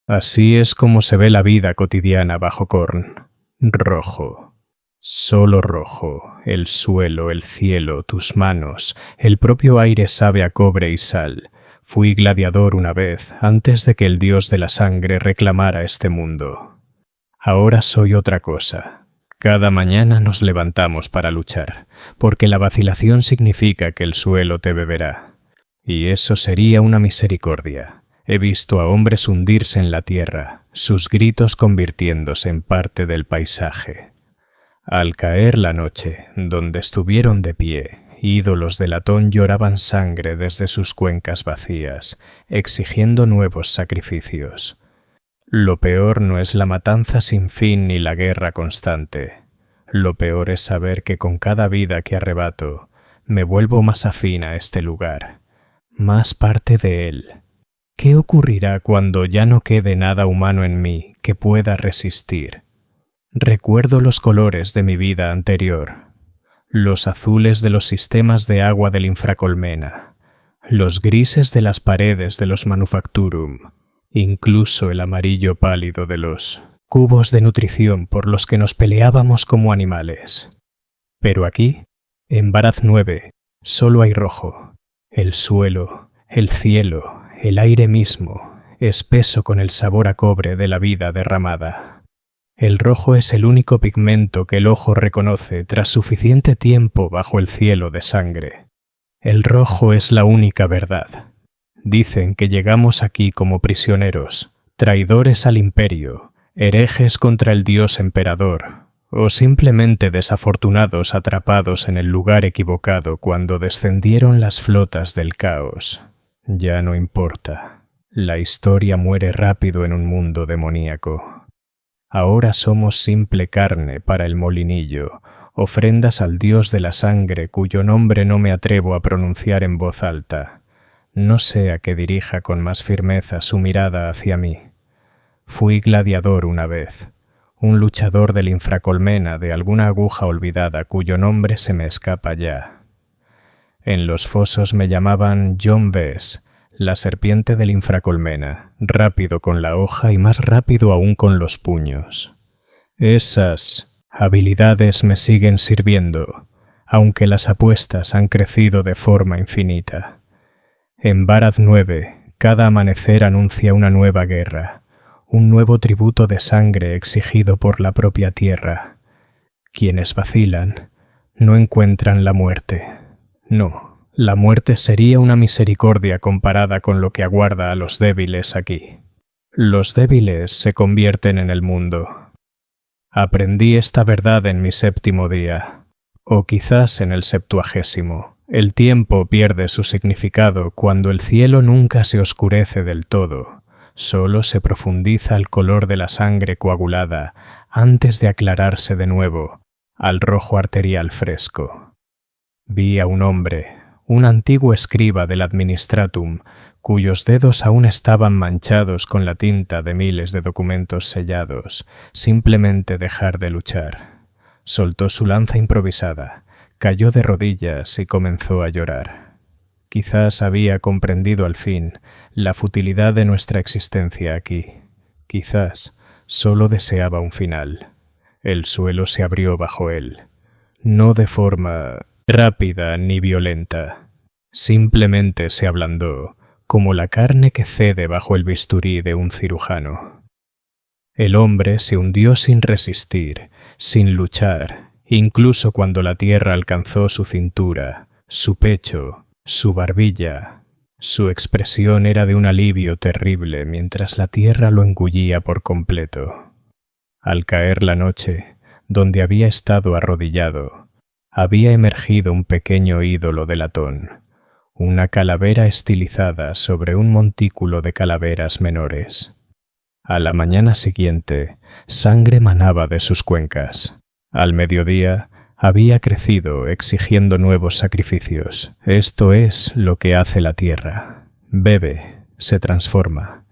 Así es como se ve la vida cotidiana bajo Korn. Rojo. Solo rojo. El suelo, el cielo, tus manos, el propio aire sabe a cobre y sal. Fui gladiador una vez, antes de que el dios de la sangre reclamara este mundo. Ahora soy otra cosa. Cada mañana nos levantamos para luchar, porque la vacilación significa que el suelo te beberá. Y eso sería una misericordia. He visto a hombres hundirse en la tierra, sus gritos convirtiéndose en parte del paisaje. Al caer la noche, donde estuvieron de pie, ídolos de latón lloraban sangre desde sus cuencas vacías, exigiendo nuevos sacrificios. Lo peor no es la matanza sin fin ni la guerra constante. Lo peor es saber que con cada vida que arrebato, me vuelvo más afín a este lugar, más parte de él. ¿Qué ocurrirá cuando ya no quede nada humano en mí que pueda resistir? Recuerdo los colores de mi vida anterior, los azules de los sistemas de agua del infracolmena, los grises de las paredes de los manufacturum, incluso el amarillo pálido de los cubos de nutrición por los que nos peleábamos como animales. Pero aquí, en Barath 9, solo hay rojo, el suelo, el cielo, el aire mismo, espeso con el sabor a cobre de la vida derramada. El rojo es el único pigmento que el ojo reconoce tras suficiente tiempo bajo el cielo de sangre. El rojo es la única verdad. Dicen que llegamos aquí como prisioneros, traidores al imperio, herejes contra el dios emperador, o simplemente desafortunados atrapados en el lugar equivocado cuando descendieron las flotas del caos. Ya no importa. La historia muere rápido en un mundo demoníaco. Ahora somos simple carne para el molinillo, ofrendas al dios de la sangre cuyo nombre no me atrevo a pronunciar en voz alta. No sea que dirija con más firmeza su mirada hacia mí. Fui gladiador una vez, un luchador del infracolmena de alguna aguja olvidada cuyo nombre se me escapa ya. En los fosos me llamaban John Bess, la serpiente del infracolmena, rápido con la hoja y más rápido aún con los puños. Esas habilidades me siguen sirviendo, aunque las apuestas han crecido de forma infinita. En Barath 9, cada amanecer anuncia una nueva guerra, un nuevo tributo de sangre exigido por la propia tierra. Quienes vacilan no encuentran la muerte. No, la muerte sería una misericordia comparada con lo que aguarda a los débiles aquí. Los débiles se convierten en el mundo. Aprendí esta verdad en mi 7º día, o quizás en el 70º. El tiempo pierde su significado cuando el cielo nunca se oscurece del todo, solo se profundiza el color de la sangre coagulada antes de aclararse de nuevo al rojo arterial fresco. Vi a un hombre, un antiguo escriba del administratum, cuyos dedos aún estaban manchados con la tinta de miles de documentos sellados, simplemente dejar de luchar. Soltó su lanza improvisada, cayó de rodillas y comenzó a llorar. Quizás había comprendido al fin la futilidad de nuestra existencia aquí. Quizás solo deseaba un final. El suelo se abrió bajo él, no de forma rápida ni violenta. Simplemente se ablandó, como la carne que cede bajo el bisturí de un cirujano. El hombre se hundió sin resistir, sin luchar, incluso cuando la tierra alcanzó su cintura, su pecho, su barbilla. Su expresión era de un alivio terrible mientras la tierra lo engullía por completo. Al caer la noche, donde había estado arrodillado, había emergido un pequeño ídolo de latón, una calavera estilizada sobre un montículo de calaveras menores. A la mañana siguiente, sangre manaba de sus cuencas. Al mediodía, había crecido exigiendo nuevos sacrificios. Esto es lo que hace la tierra. Bebe, se transforma.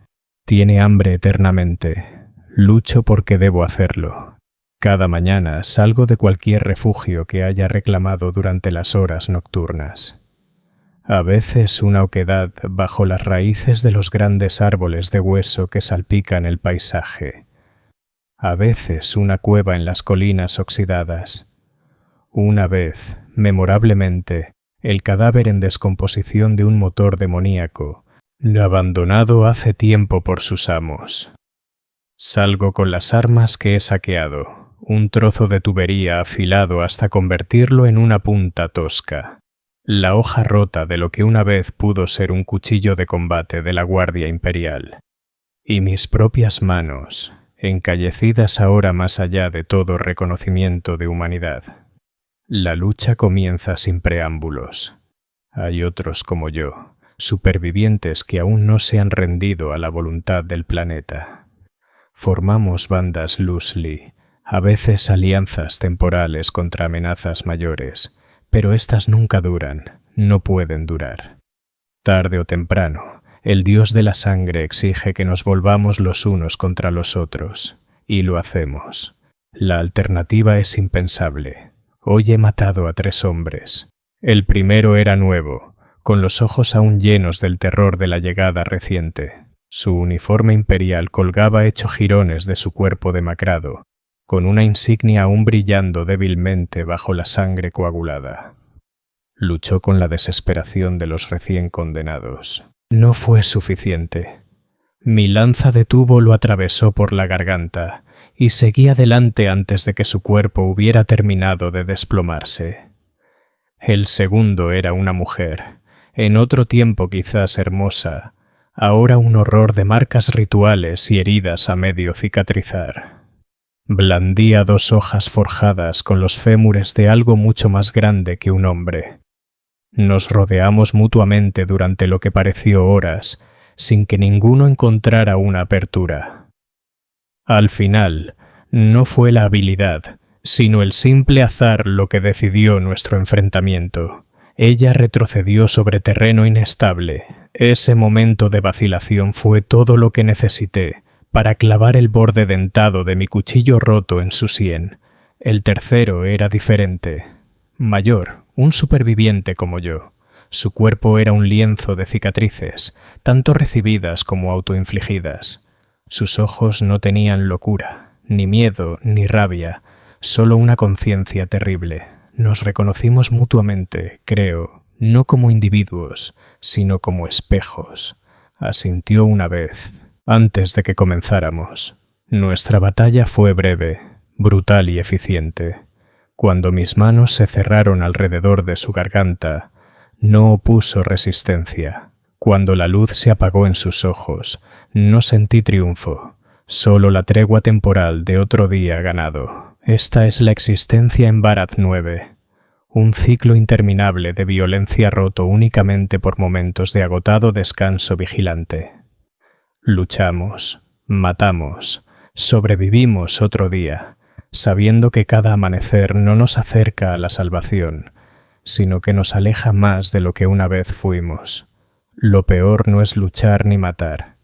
Tiene hambre eternamente. Lucho porque debo hacerlo. Cada mañana salgo de cualquier refugio que haya reclamado durante las horas nocturnas. A veces una oquedad bajo las raíces de los grandes árboles de hueso que salpican el paisaje. A veces una cueva en las colinas oxidadas. Una vez, memorablemente, el cadáver en descomposición de un motor demoníaco, abandonado hace tiempo por sus amos. Salgo con las armas que he saqueado, un trozo de tubería afilado hasta convertirlo en una punta tosca, la hoja rota de lo que una vez pudo ser un cuchillo de combate de la Guardia Imperial, y mis propias manos, encallecidas ahora más allá de todo reconocimiento de humanidad. La lucha comienza sin preámbulos. Hay otros como yo, supervivientes que aún no se han rendido a la voluntad del planeta. Formamos bandas loosely, a veces alianzas temporales contra amenazas mayores, pero estas nunca duran, no pueden durar. Tarde o temprano, el Dios de la sangre exige que nos volvamos los unos contra los otros, y lo hacemos. La alternativa es impensable. Hoy he matado a 3 hombres. El primero era nuevo, con los ojos aún llenos del terror de la llegada reciente. Su uniforme imperial colgaba hecho jirones de su cuerpo demacrado, con una insignia aún brillando débilmente bajo la sangre coagulada. Luchó con la desesperación de los recién condenados. No fue suficiente. Mi lanza de tubo lo atravesó por la garganta y seguí adelante antes de que su cuerpo hubiera terminado de desplomarse. El segundo era una mujer, en otro tiempo quizás hermosa, ahora un horror de marcas rituales y heridas a medio cicatrizar. Blandía 2 hojas forjadas con los fémures de algo mucho más grande que un hombre. Nos rodeamos mutuamente durante lo que pareció horas, sin que ninguno encontrara una apertura. Al final, no fue la habilidad, sino el simple azar lo que decidió nuestro enfrentamiento. Ella retrocedió sobre terreno inestable. Ese momento de vacilación fue todo lo que necesité para clavar el borde dentado de mi cuchillo roto en su sien. El tercero era diferente. Mayor, un superviviente como yo. Su cuerpo era un lienzo de cicatrices, tanto recibidas como autoinfligidas. Sus ojos no tenían locura, ni miedo, ni rabia, solo una conciencia terrible. Nos reconocimos mutuamente, creo, no como individuos, sino como espejos. Asintió una vez, antes de que comenzáramos. Nuestra batalla fue breve, brutal y eficiente. Cuando mis manos se cerraron alrededor de su garganta, no opuso resistencia. Cuando la luz se apagó en sus ojos, no sentí triunfo, solo la tregua temporal de otro día ganado. Esta es la existencia en Barath 9, un ciclo interminable de violencia roto únicamente por momentos de agotado descanso vigilante. Luchamos, matamos, sobrevivimos otro día, sabiendo que cada amanecer no nos acerca a la salvación, sino que nos aleja más de lo que una vez fuimos. Lo peor no es luchar ni matar.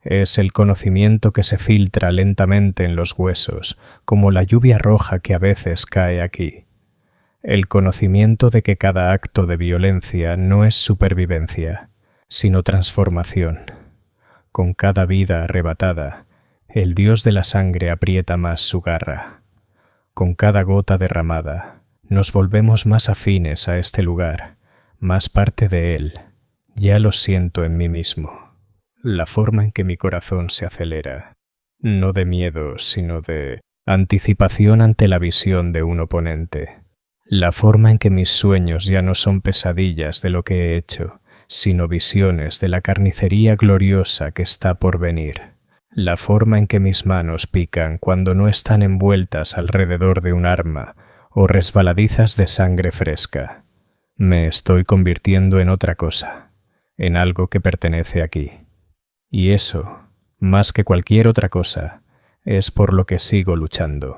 Es el conocimiento que se filtra lentamente en los huesos, como la lluvia roja que a veces cae aquí. El conocimiento de que cada acto de violencia no es supervivencia, sino transformación. Con cada vida arrebatada, el Dios de la sangre aprieta más su garra. Con cada gota derramada, nos volvemos más afines a este lugar, más parte de él. Ya lo siento en mí mismo. La forma en que mi corazón se acelera, no de miedo, sino de anticipación ante la visión de un oponente. La forma en que mis sueños ya no son pesadillas de lo que he hecho, sino visiones de la carnicería gloriosa que está por venir. La forma en que mis manos pican cuando no están envueltas alrededor de un arma o resbaladizas de sangre fresca. Me estoy convirtiendo en otra cosa. En algo que pertenece aquí. Y eso, más que cualquier otra cosa, es por lo que sigo luchando.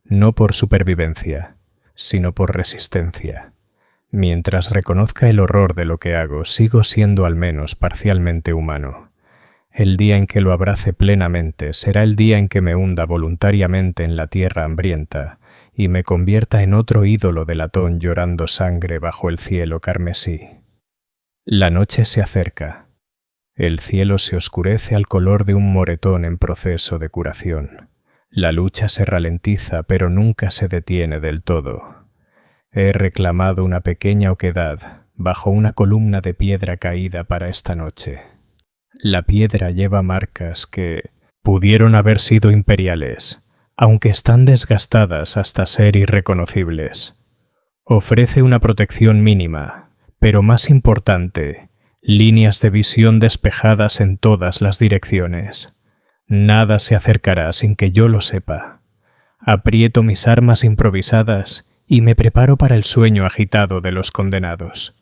No por supervivencia, sino por resistencia. Mientras reconozca el horror de lo que hago, sigo siendo al menos parcialmente humano. El día en que lo abrace plenamente será el día en que me hunda voluntariamente en la tierra hambrienta y me convierta en otro ídolo de latón llorando sangre bajo el cielo carmesí. La noche se acerca. El cielo se oscurece al color de un moretón en proceso de curación. La lucha se ralentiza, pero nunca se detiene del todo. He reclamado una pequeña oquedad bajo una columna de piedra caída para esta noche. La piedra lleva marcas que pudieron haber sido imperiales, aunque están desgastadas hasta ser irreconocibles. Ofrece una protección mínima, pero más importante, líneas de visión despejadas en todas las direcciones. Nada se acercará sin que yo lo sepa. Aprieto mis armas improvisadas y me preparo para el sueño agitado de los condenados.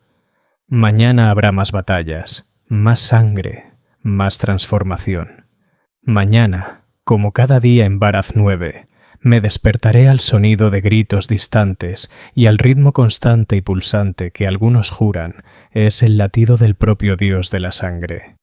Mañana habrá más batallas, más sangre, más transformación. Mañana, como cada día en Barath 9, me despertaré al sonido de gritos distantes y al ritmo constante y pulsante que algunos juran es el latido del propio Dios de la sangre.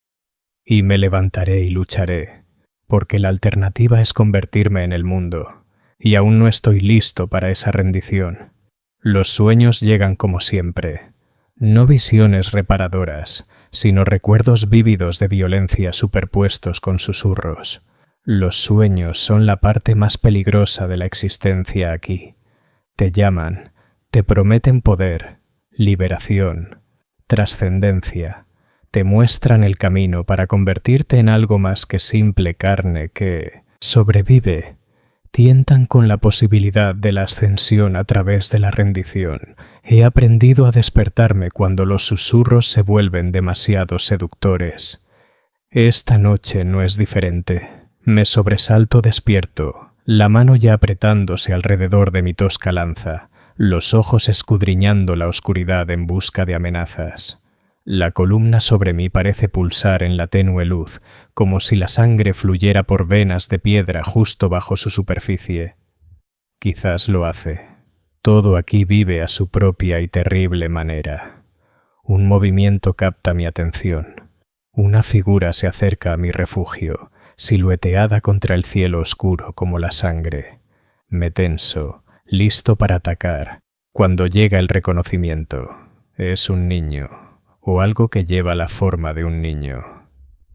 Y me levantaré y lucharé, porque la alternativa es convertirme en el mundo, y aún no estoy listo para esa rendición. Los sueños llegan como siempre, no visiones reparadoras, sino recuerdos vívidos de violencia superpuestos con susurros. Los sueños son la parte más peligrosa de la existencia aquí. Te llaman, te prometen poder, liberación, trascendencia. Te muestran el camino para convertirte en algo más que simple carne que sobrevive. Tientan con la posibilidad de la ascensión a través de la rendición. He aprendido a despertarme cuando los susurros se vuelven demasiado seductores. Esta noche no es diferente. Me sobresalto despierto, la mano ya apretándose alrededor de mi tosca lanza, los ojos escudriñando la oscuridad en busca de amenazas. La columna sobre mí parece pulsar en la tenue luz, como si la sangre fluyera por venas de piedra justo bajo su superficie. Quizás lo hace. Todo aquí vive a su propia y terrible manera. Un movimiento capta mi atención. Una figura se acerca a mi refugio, silueteada contra el cielo oscuro como la sangre. Me tenso, listo para atacar, cuando llega el reconocimiento. Es un niño, o algo que lleva la forma de un niño.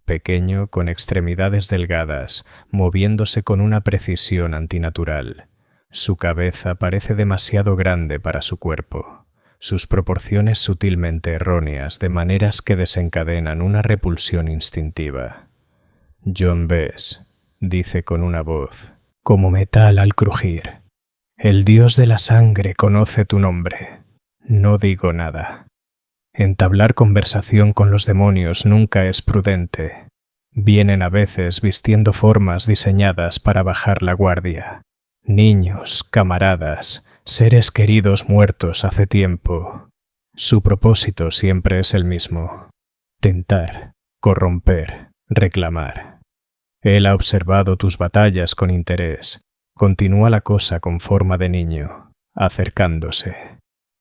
Pequeño, con extremidades delgadas, moviéndose con una precisión antinatural. Su cabeza parece demasiado grande para su cuerpo. Sus proporciones sutilmente erróneas, de maneras que desencadenan una repulsión instintiva. Jon Bess, dice con una voz, como metal al crujir. El Dios de la sangre conoce tu nombre. No digo nada. Entablar conversación con los demonios nunca es prudente. Vienen a veces vistiendo formas diseñadas para bajar la guardia. Niños, camaradas, seres queridos muertos hace tiempo. Su propósito siempre es el mismo: tentar, corromper, reclamar. Él ha observado tus batallas con interés. Continúa la cosa con forma de niño, acercándose.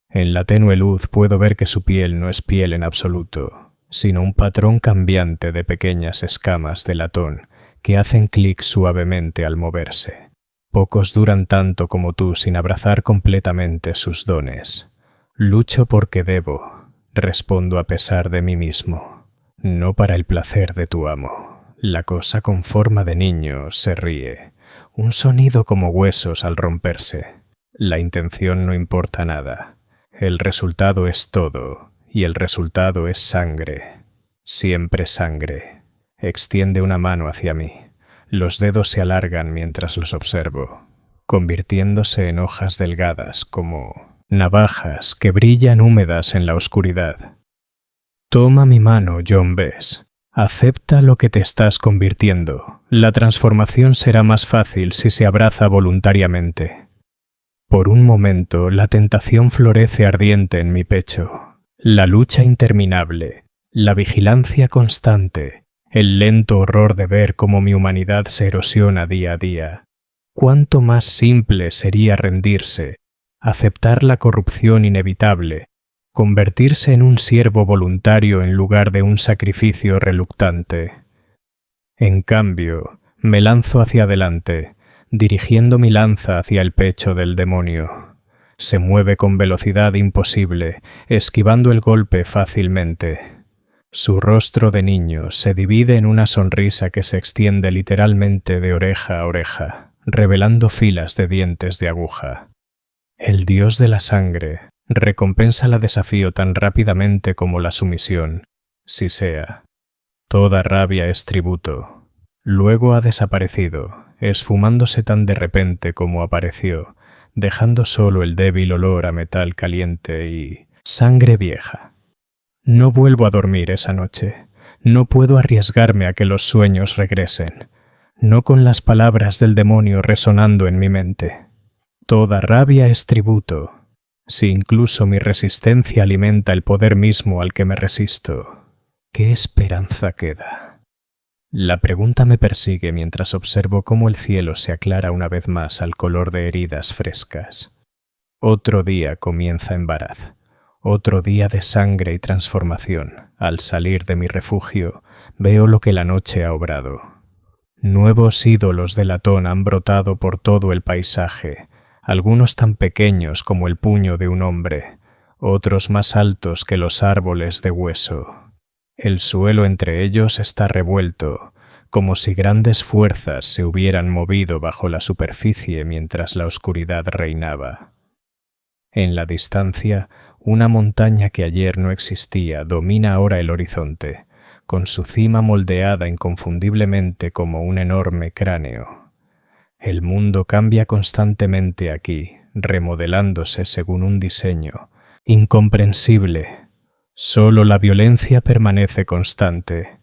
En la tenue luz puedo ver que su piel no es piel en absoluto, sino un patrón cambiante de pequeñas escamas de latón que hacen clic suavemente al moverse. Pocos duran tanto como tú sin abrazar completamente sus dones. Lucho porque debo, respondo a pesar de mí mismo, no para el placer de tu amo. La cosa con forma de niño se ríe, un sonido como huesos al romperse. La intención no importa nada. El resultado es todo, y el resultado es sangre. Siempre sangre. Extiende una mano hacia mí. Los dedos se alargan mientras los observo, convirtiéndose en hojas delgadas como navajas que brillan húmedas en la oscuridad. Toma mi mano, Jon Bess. Acepta lo que te estás convirtiendo. La transformación será más fácil si se abraza voluntariamente. Por un momento, la tentación florece ardiente en mi pecho. La lucha interminable, la vigilancia constante, el lento horror de ver cómo mi humanidad se erosiona día a día. Cuánto más simple sería rendirse, aceptar la corrupción inevitable, convertirse en un siervo voluntario en lugar de un sacrificio reluctante. En cambio, me lanzo hacia adelante, dirigiendo mi lanza hacia el pecho del demonio. Se mueve con velocidad imposible, esquivando el golpe fácilmente. Su rostro de niño se divide en una sonrisa que se extiende literalmente de oreja a oreja, revelando filas de dientes de aguja. El dios de la sangre recompensa la desafío tan rápidamente como la sumisión, si sea. Toda rabia es tributo. Luego ha desaparecido, esfumándose tan de repente como apareció, dejando solo el débil olor a metal caliente y sangre vieja. No vuelvo a dormir esa noche. No puedo arriesgarme a que los sueños regresen, no con las palabras del demonio resonando en mi mente. Toda rabia es tributo. Si incluso mi resistencia alimenta el poder mismo al que me resisto, ¿qué esperanza queda? La pregunta me persigue mientras observo cómo el cielo se aclara una vez más al color de heridas frescas. Otro día comienza en Varaz. Otro día de sangre y transformación. Al salir de mi refugio, veo lo que la noche ha obrado. Nuevos ídolos de latón han brotado por todo el paisaje, algunos tan pequeños como el puño de un hombre, otros más altos que los árboles de hueso. El suelo entre ellos está revuelto, como si grandes fuerzas se hubieran movido bajo la superficie mientras la oscuridad reinaba. En la distancia, una montaña que ayer no existía domina ahora el horizonte, con su cima moldeada inconfundiblemente como un enorme cráneo. El mundo cambia constantemente aquí, remodelándose según un diseño incomprensible. Solo la violencia permanece constante.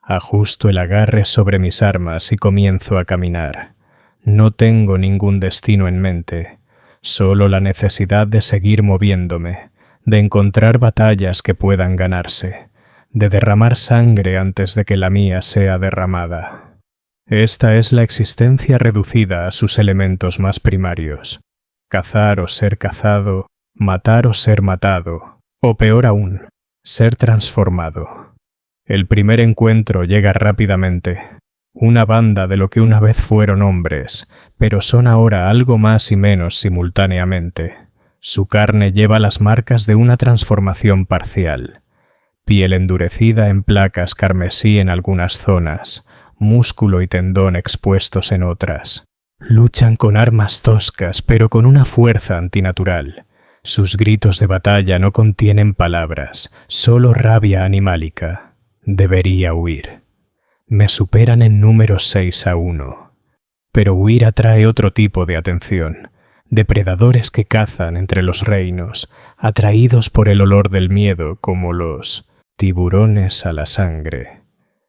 Ajusto el agarre sobre mis armas y comienzo a caminar. No tengo ningún destino en mente, solo la necesidad de seguir moviéndome, de encontrar batallas que puedan ganarse, de derramar sangre antes de que la mía sea derramada. Esta es la existencia reducida a sus elementos más primarios: cazar o ser cazado, matar o ser matado, o peor aún, ser transformado. El primer encuentro llega rápidamente. Una banda de lo que una vez fueron hombres, pero son ahora algo más y menos simultáneamente. Su carne lleva las marcas de una transformación parcial. Piel endurecida en placas carmesí en algunas zonas, músculo y tendón expuestos en otras. Luchan con armas toscas, pero con una fuerza antinatural. Sus gritos de batalla no contienen palabras, solo rabia animálica. Debería huir. Me superan en números 6-1. Pero huir atrae otro tipo de atención. Depredadores que cazan entre los reinos, atraídos por el olor del miedo como los tiburones a la sangre.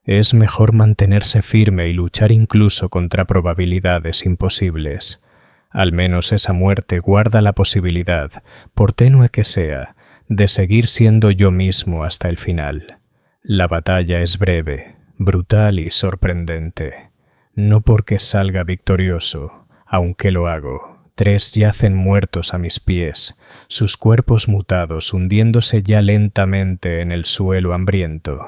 Es mejor mantenerse firme y luchar incluso contra probabilidades imposibles. Al menos esa muerte guarda la posibilidad, por tenue que sea, de seguir siendo yo mismo hasta el final. La batalla es breve, brutal y sorprendente. No porque salga victorioso, aunque lo hago. 3 yacen muertos a mis pies, sus cuerpos mutados hundiéndose ya lentamente en el suelo hambriento.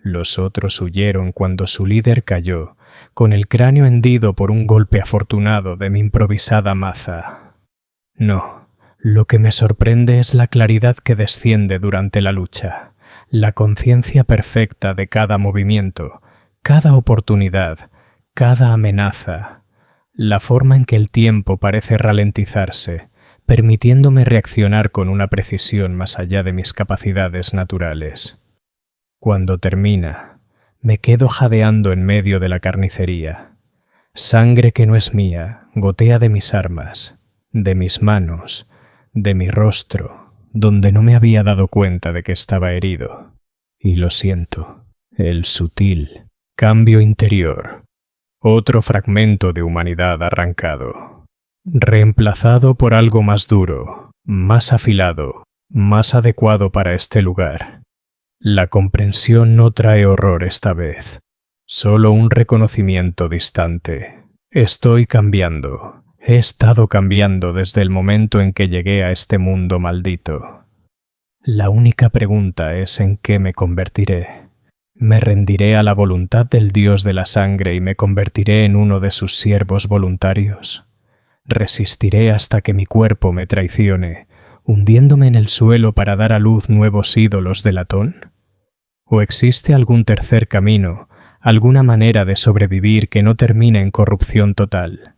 Los otros huyeron cuando su líder cayó, con el cráneo hendido por un golpe afortunado de mi improvisada maza. No, lo que me sorprende es la claridad que desciende durante la lucha, la conciencia perfecta de cada movimiento, cada oportunidad, cada amenaza. La forma en que el tiempo parece ralentizarse, permitiéndome reaccionar con una precisión más allá de mis capacidades naturales. Cuando termina, me quedo jadeando en medio de la carnicería. Sangre que no es mía gotea de mis armas, de mis manos, de mi rostro, donde no me había dado cuenta de que estaba herido. Y lo siento, el sutil cambio interior. Otro fragmento de humanidad arrancado, reemplazado por algo más duro, más afilado, más adecuado para este lugar. La comprensión no trae horror esta vez, solo un reconocimiento distante. Estoy cambiando, he estado cambiando desde el momento en que llegué a este mundo maldito. La única pregunta es en qué me convertiré. Me rendiré a la voluntad del dios de la sangre y me convertiré en uno de sus siervos voluntarios. Resistiré hasta que mi cuerpo me traicione, hundiéndome en el suelo para dar a luz nuevos ídolos de latón. ¿O existe algún tercer camino, alguna manera de sobrevivir que no termine en corrupción total?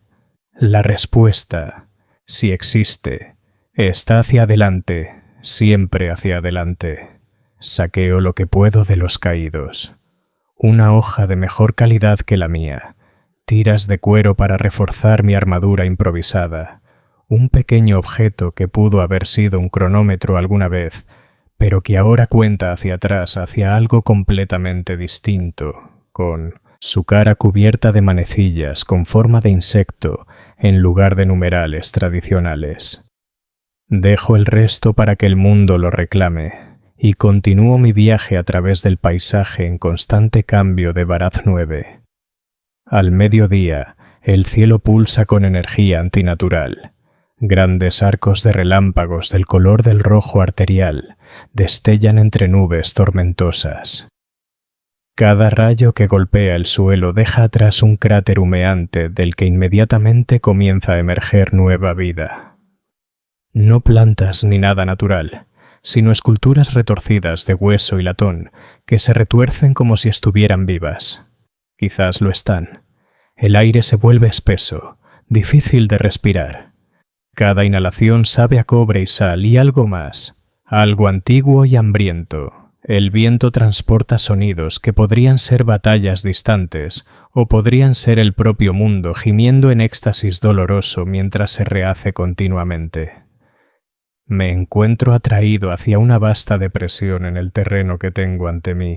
La respuesta, si existe, está hacia adelante, siempre hacia adelante. Saqueo lo que puedo de los caídos. Una hoja de mejor calidad que la mía, tiras de cuero para reforzar mi armadura improvisada, un pequeño objeto que pudo haber sido un cronómetro alguna vez, pero que ahora cuenta hacia atrás, hacia algo completamente distinto, con su cara cubierta de manecillas con forma de insecto en lugar de numerales tradicionales. Dejo el resto para que el mundo lo reclame y continúo mi viaje a través del paisaje en constante cambio de Barath 9. Al mediodía, el cielo pulsa con energía antinatural. Grandes arcos de relámpagos del color del rojo arterial destellan entre nubes tormentosas. Cada rayo que golpea el suelo deja atrás un cráter humeante del que inmediatamente comienza a emerger nueva vida. No plantas ni nada natural, sino esculturas retorcidas de hueso y latón que se retuercen como si estuvieran vivas. Quizás lo están. El aire se vuelve espeso, difícil de respirar. Cada inhalación sabe a cobre y sal y algo más, algo antiguo y hambriento. El viento transporta sonidos que podrían ser batallas distantes o podrían ser el propio mundo gimiendo en éxtasis doloroso mientras se rehace continuamente. Me encuentro atraído hacia una vasta depresión en el terreno que tengo ante mí,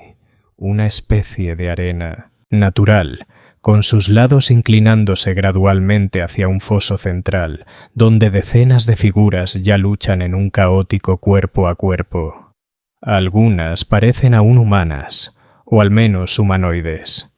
una especie de arena natural, con sus lados inclinándose gradualmente hacia un foso central, donde decenas de figuras ya luchan en un caótico cuerpo a cuerpo. Algunas parecen aún humanas, o al menos humanoides.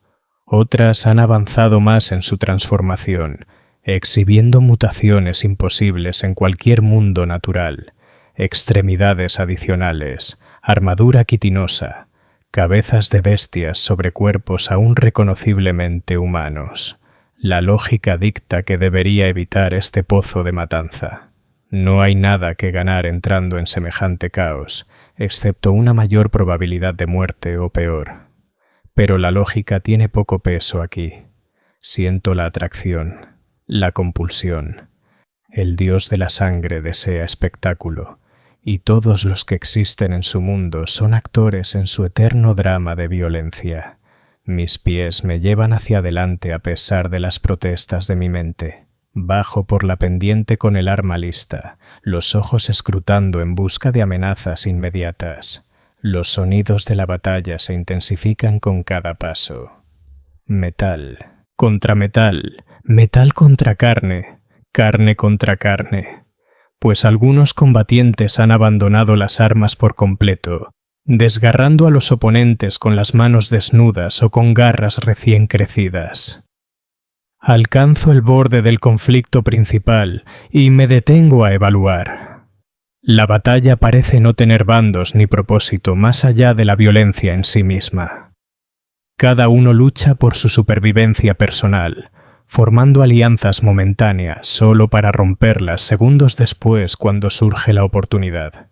Otras han avanzado más en su transformación, exhibiendo mutaciones imposibles en cualquier mundo natural, extremidades adicionales, armadura quitinosa, cabezas de bestias sobre cuerpos aún reconociblemente humanos. La lógica dicta que debería evitar este pozo de matanza. No hay nada que ganar entrando en semejante caos, excepto una mayor probabilidad de muerte o peor. Pero la lógica tiene poco peso aquí. Siento la atracción, la compulsión. El dios de la sangre desea espectáculo, y todos los que existen en su mundo son actores en su eterno drama de violencia. Mis pies me llevan hacia adelante a pesar de las protestas de mi mente. Bajo por la pendiente con el arma lista, los ojos escrutando en busca de amenazas inmediatas. Los sonidos de la batalla se intensifican con cada paso. Metal contra metal, metal contra carne, carne contra carne. Pues algunos combatientes han abandonado las armas por completo, desgarrando a los oponentes con las manos desnudas o con garras recién crecidas. Alcanzo el borde del conflicto principal y me detengo a evaluar. La batalla parece no tener bandos ni propósito más allá de la violencia en sí misma. Cada uno lucha por su supervivencia personal, formando alianzas momentáneas solo para romperlas segundos después cuando surge la oportunidad.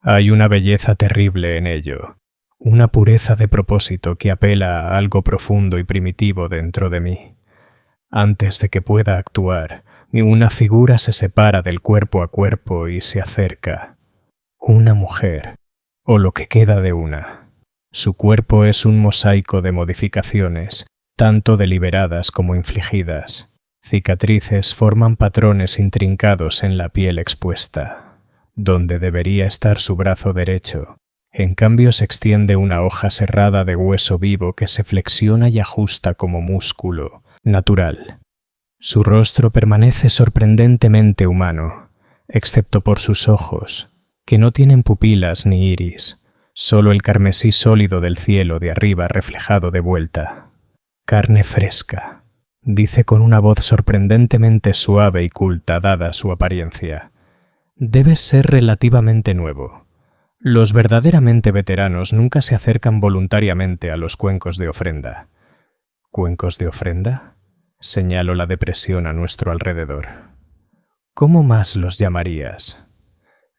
Hay una belleza terrible en ello, una pureza de propósito que apela a algo profundo y primitivo dentro de mí. Antes de que pueda actuar, una figura se separa del cuerpo a cuerpo y se acerca. Una mujer, o lo que queda de una. Su cuerpo es un mosaico de modificaciones, tanto deliberadas como infligidas. Cicatrices forman patrones intrincados en la piel expuesta. Donde debería estar su brazo derecho, en cambio se extiende una hoja serrada de hueso vivo que se flexiona y ajusta como músculo, natural. Su rostro permanece sorprendentemente humano, excepto por sus ojos, que no tienen pupilas ni iris, solo el carmesí sólido del cielo de arriba reflejado de vuelta. Carne fresca, dice con una voz sorprendentemente suave y culta dada su apariencia. Debe ser relativamente nuevo. Los verdaderamente veteranos nunca se acercan voluntariamente a los cuencos de ofrenda. ¿Cuencos de ofrenda? Señalo la depresión a nuestro alrededor. ¿Cómo más los llamarías?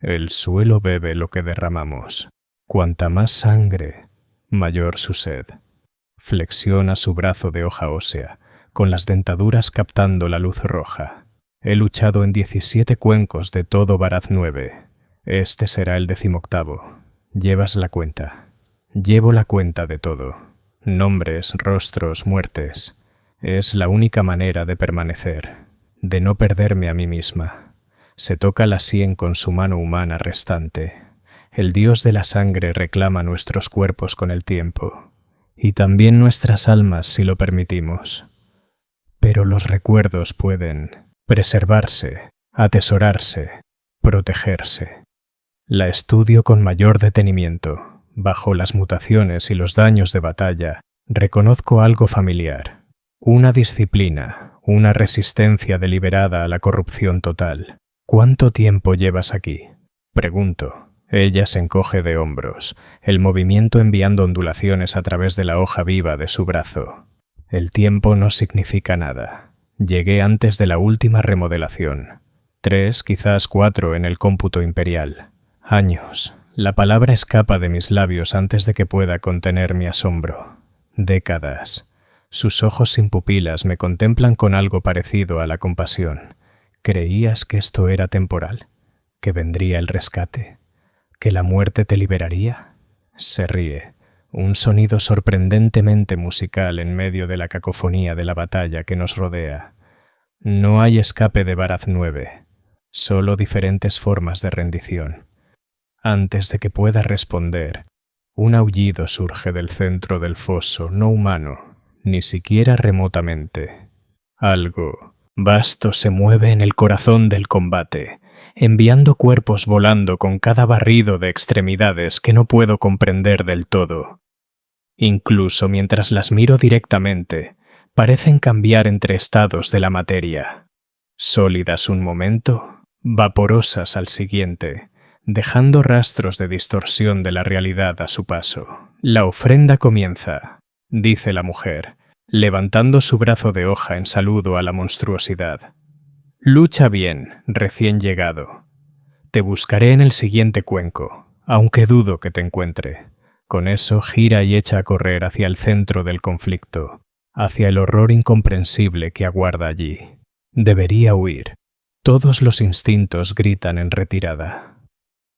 El suelo bebe lo que derramamos. Cuanta más sangre, mayor su sed. Flexiona su brazo de hoja ósea, con las dentaduras captando la luz roja. He luchado en 17 cuencos de todo Varaz 9. Este será el 18º. Llevas la cuenta. Llevo la cuenta de todo. Nombres, rostros, muertes. Es la única manera de permanecer, de no perderme a mí misma. Se toca la sien con su mano humana restante. El dios de la sangre reclama nuestros cuerpos con el tiempo, y también nuestras almas si lo permitimos. Pero los recuerdos pueden preservarse, atesorarse, protegerse. La estudio con mayor detenimiento. Bajo las mutaciones y los daños de batalla, reconozco algo familiar. Una disciplina, una resistencia deliberada a la corrupción total. ¿Cuánto tiempo llevas aquí? Pregunto. Ella se encoge de hombros, el movimiento enviando ondulaciones a través de la hoja viva de su brazo. El tiempo no significa nada. Llegué antes de la última remodelación. 3, quizás 4 en el cómputo imperial. Años. La palabra escapa de mis labios antes de que pueda contener mi asombro. Décadas. Sus ojos sin pupilas me contemplan con algo parecido a la compasión. ¿Creías que esto era temporal? ¿Que vendría el rescate? ¿Que la muerte te liberaría? Se ríe, un sonido sorprendentemente musical en medio de la cacofonía de la batalla que nos rodea. No hay escape de Varaz 9, solo diferentes formas de rendición. Antes de que pueda responder, un aullido surge del centro del foso, no humano, ni siquiera remotamente. Algo vasto se mueve en el corazón del combate, enviando cuerpos volando con cada barrido de extremidades que no puedo comprender del todo. Incluso mientras las miro directamente, parecen cambiar entre estados de la materia. Sólidas un momento, vaporosas al siguiente, dejando rastros de distorsión de la realidad a su paso. La ofrenda comienza, dice la mujer, levantando su brazo de hoja en saludo a la monstruosidad. Lucha bien, recién llegado. Te buscaré en el siguiente cuenco, aunque dudo que te encuentre. Con eso gira y echa a correr hacia el centro del conflicto, hacia el horror incomprensible que aguarda allí. Debería huir. Todos los instintos gritan en retirada.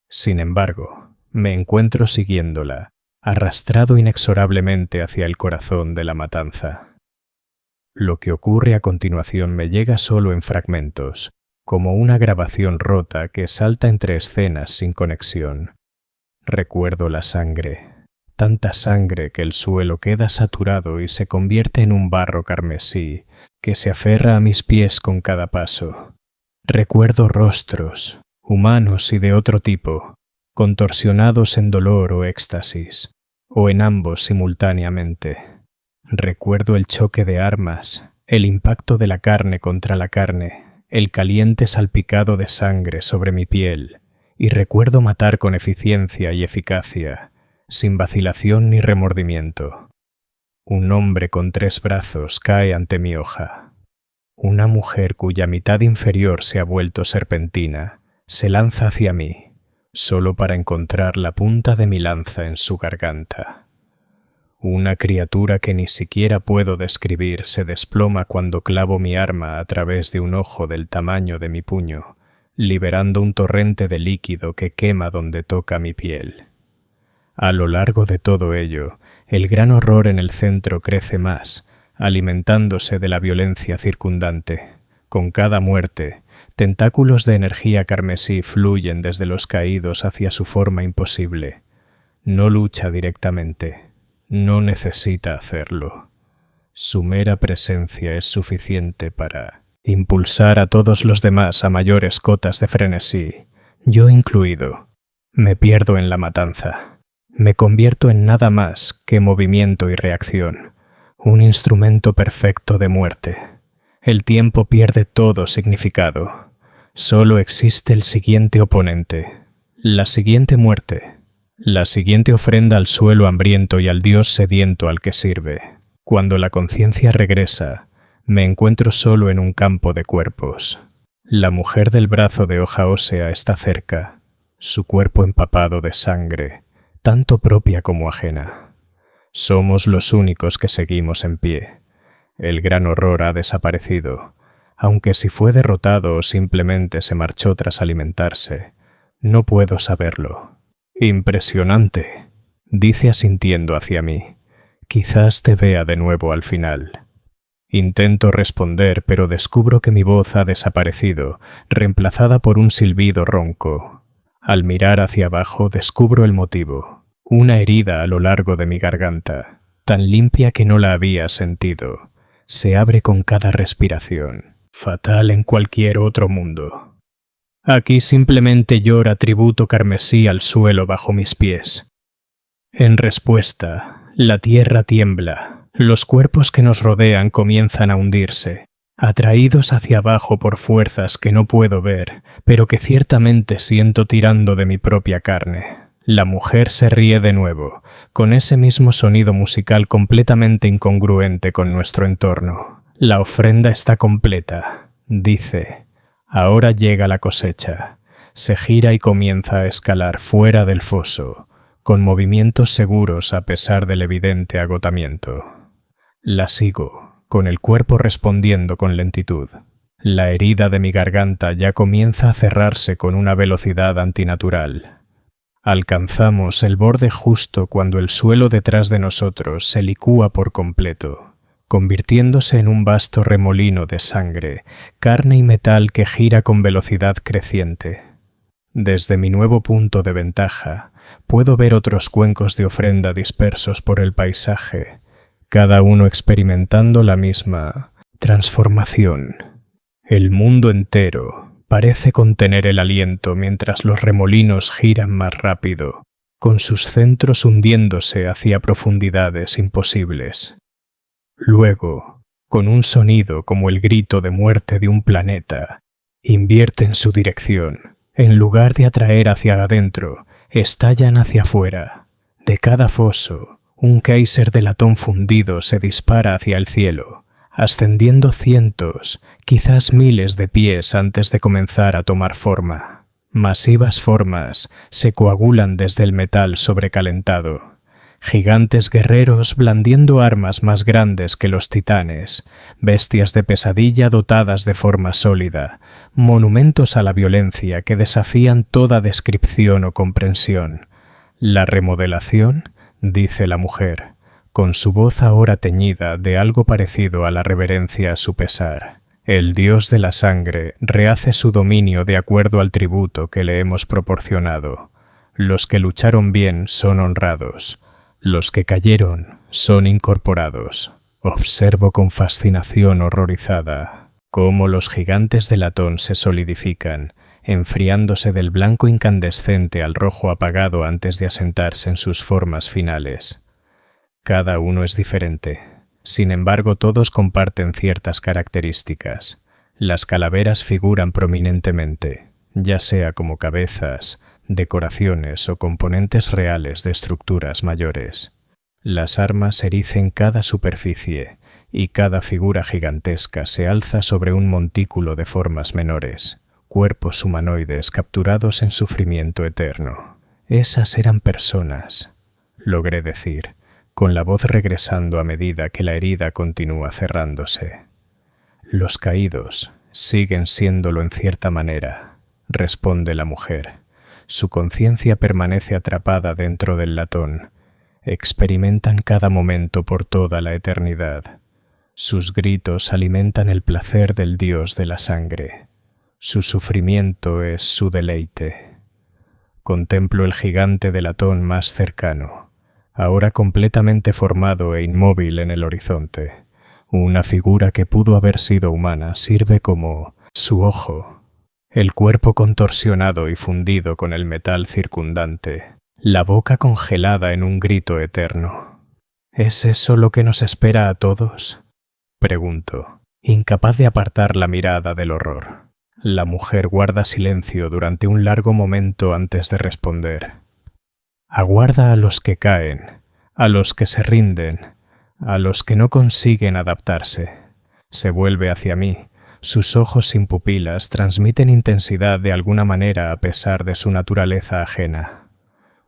Sin embargo, me encuentro siguiéndola, arrastrado inexorablemente hacia el corazón de la matanza. Lo que ocurre a continuación me llega solo en fragmentos, como una grabación rota que salta entre escenas sin conexión. Recuerdo la sangre, tanta sangre que el suelo queda saturado y se convierte en un barro carmesí que se aferra a mis pies con cada paso. Recuerdo rostros, humanos y de otro tipo, contorsionados en dolor o éxtasis, o en ambos simultáneamente. Recuerdo el choque de armas, el impacto de la carne contra la carne, el caliente salpicado de sangre sobre mi piel, y recuerdo matar con eficiencia y eficacia, sin vacilación ni remordimiento. Un hombre con 3 brazos cae ante mi hoja. Una mujer cuya mitad inferior se ha vuelto serpentina se lanza hacia mí, solo para encontrar la punta de mi lanza en su garganta. Una criatura que ni siquiera puedo describir se desploma cuando clavo mi arma a través de un ojo del tamaño de mi puño, liberando un torrente de líquido que quema donde toca mi piel. A lo largo de todo ello, el gran horror en el centro crece más, alimentándose de la violencia circundante. Con cada muerte, tentáculos de energía carmesí fluyen desde los caídos hacia su forma imposible. No lucha directamente. No necesita hacerlo. Su mera presencia es suficiente para impulsar a todos los demás a mayores cotas de frenesí, yo incluido. Me pierdo en la matanza. Me convierto en nada más que movimiento y reacción, un instrumento perfecto de muerte. El tiempo pierde todo significado. Solo existe el siguiente oponente, la siguiente muerte. La siguiente ofrenda al suelo hambriento y al dios sediento al que sirve. Cuando la conciencia regresa, me encuentro solo en un campo de cuerpos. La mujer del brazo de hoja ósea está cerca, su cuerpo empapado de sangre, tanto propia como ajena. Somos los únicos que seguimos en pie. El gran horror ha desaparecido, aunque si fue derrotado o simplemente se marchó tras alimentarse, no puedo saberlo. Impresionante, dice asintiendo hacia mí. Quizás te vea de nuevo al final. Intento responder, pero descubro que mi voz ha desaparecido, reemplazada por un silbido ronco. Al mirar hacia abajo descubro el motivo. Una herida a lo largo de mi garganta, tan limpia que no la había sentido. Se abre con cada respiración. Fatal en cualquier otro mundo. Aquí simplemente llora tributo carmesí al suelo bajo mis pies. En respuesta, la tierra tiembla. Los cuerpos que nos rodean comienzan a hundirse, atraídos hacia abajo por fuerzas que no puedo ver, pero que ciertamente siento tirando de mi propia carne. La mujer se ríe de nuevo, con ese mismo sonido musical completamente incongruente con nuestro entorno. La ofrenda está completa, dice. Ahora llega la cosecha. Se gira y comienza a escalar fuera del foso, con movimientos seguros a pesar del evidente agotamiento. La sigo, con el cuerpo respondiendo con lentitud. La herida de mi garganta ya comienza a cerrarse con una velocidad antinatural. Alcanzamos el borde justo cuando el suelo detrás de nosotros se licúa por completo, convirtiéndose en un vasto remolino de sangre, carne y metal que gira con velocidad creciente. Desde mi nuevo punto de ventaja, puedo ver otros cuencos de ofrenda dispersos por el paisaje, cada uno experimentando la misma transformación. El mundo entero parece contener el aliento mientras los remolinos giran más rápido, con sus centros hundiéndose hacia profundidades imposibles. Luego, con un sonido como el grito de muerte de un planeta, invierten su dirección. En lugar de atraer hacia adentro, estallan hacia afuera. De cada foso, un geyser de latón fundido se dispara hacia el cielo, ascendiendo cientos, quizás miles de pies antes de comenzar a tomar forma. Masivas formas se coagulan desde el metal sobrecalentado. Gigantes guerreros blandiendo armas más grandes que los titanes, bestias de pesadilla dotadas de forma sólida, monumentos a la violencia que desafían toda descripción o comprensión. La remodelación, dice la mujer, con su voz ahora teñida de algo parecido a la reverencia a su pesar. El dios de la sangre rehace su dominio de acuerdo al tributo que le hemos proporcionado. Los que lucharon bien son honrados. Los que cayeron son incorporados. Observo con fascinación horrorizada cómo los gigantes de latón se solidifican, enfriándose del blanco incandescente al rojo apagado antes de asentarse en sus formas finales. Cada uno es diferente. Sin embargo, todos comparten ciertas características. Las calaveras figuran prominentemente, ya sea como cabezas, decoraciones o componentes reales de estructuras mayores. Las armas ericen cada superficie y cada figura gigantesca se alza sobre un montículo de formas menores, cuerpos humanoides capturados en sufrimiento eterno. Esas eran personas, logré decir, con la voz regresando a medida que la herida continúa cerrándose. Los caídos siguen siéndolo en cierta manera, responde la mujer. Su conciencia permanece atrapada dentro del latón. Experimentan cada momento por toda la eternidad. Sus gritos alimentan el placer del dios de la sangre. Su sufrimiento es su deleite. Contemplo el gigante de latón más cercano, ahora completamente formado e inmóvil en el horizonte. Una figura que pudo haber sido humana sirve como su ojo. El cuerpo contorsionado y fundido con el metal circundante, la boca congelada en un grito eterno. ¿Es eso lo que nos espera a todos?, pregunto, incapaz de apartar la mirada del horror. La mujer guarda silencio durante un largo momento antes de responder. Aguarda a los que caen, a los que se rinden, a los que no consiguen adaptarse. Se vuelve hacia mí. Sus ojos sin pupilas transmiten intensidad de alguna manera a pesar de su naturaleza ajena.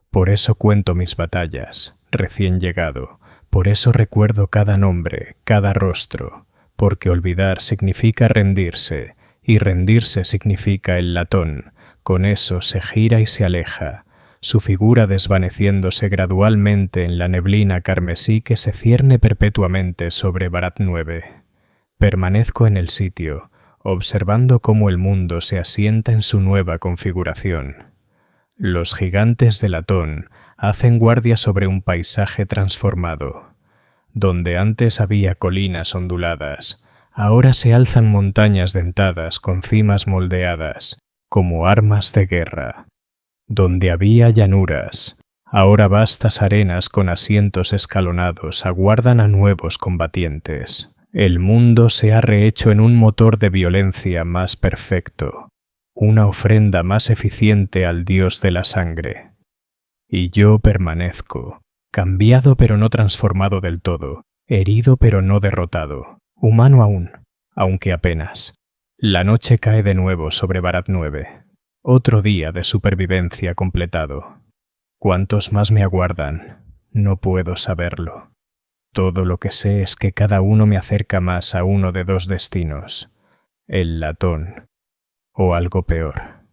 Por eso cuento mis batallas, recién llegado, Por eso recuerdo cada nombre, cada rostro, porque olvidar significa rendirse, y rendirse significa el latón. Con eso se gira y se aleja, su figura desvaneciéndose gradualmente en la neblina carmesí que se cierne perpetuamente sobre Barat 9. Permanezco en el sitio, observando cómo el mundo se asienta en su nueva configuración. Los gigantes de latón hacen guardia sobre un paisaje transformado. Donde antes había colinas onduladas, ahora se alzan montañas dentadas con cimas moldeadas, como armas de guerra. Donde había llanuras, ahora vastas arenas con asientos escalonados aguardan a nuevos combatientes. El mundo se ha rehecho en un motor de violencia más perfecto, una ofrenda más eficiente al dios de la sangre. Y yo permanezco, cambiado pero no transformado del todo, herido pero no derrotado, humano aún, aunque apenas. La noche cae de nuevo sobre Barat 9. Otro día de supervivencia completado. ¿Cuántos más me aguardan? No puedo saberlo. Todo lo que sé es que cada uno me acerca más a uno de dos destinos, el latón o algo peor.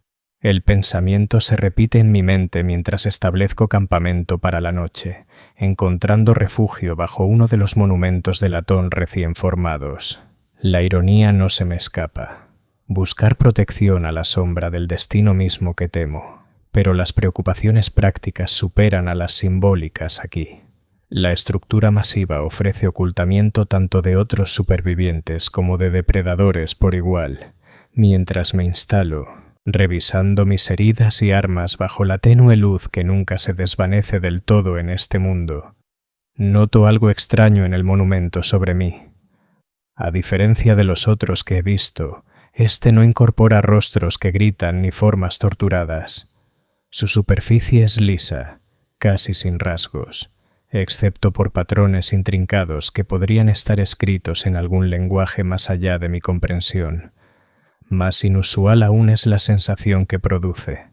El pensamiento se repite en mi mente mientras establezco campamento para la noche, encontrando refugio bajo uno de los monumentos de latón recién formados. La ironía no se me escapa. Buscar protección a la sombra del destino mismo que temo, pero las preocupaciones prácticas superan a las simbólicas aquí. La estructura masiva ofrece ocultamiento tanto de otros supervivientes como de depredadores por igual, mientras me instalo, revisando mis heridas y armas bajo la tenue luz que nunca se desvanece del todo en este mundo. Noto algo extraño en el monumento sobre mí. A diferencia de los otros que he visto, este no incorpora rostros que gritan ni formas torturadas. Su superficie es lisa, casi sin rasgos, excepto por patrones intrincados que podrían estar escritos en algún lenguaje más allá de mi comprensión. Más inusual aún es la sensación que produce.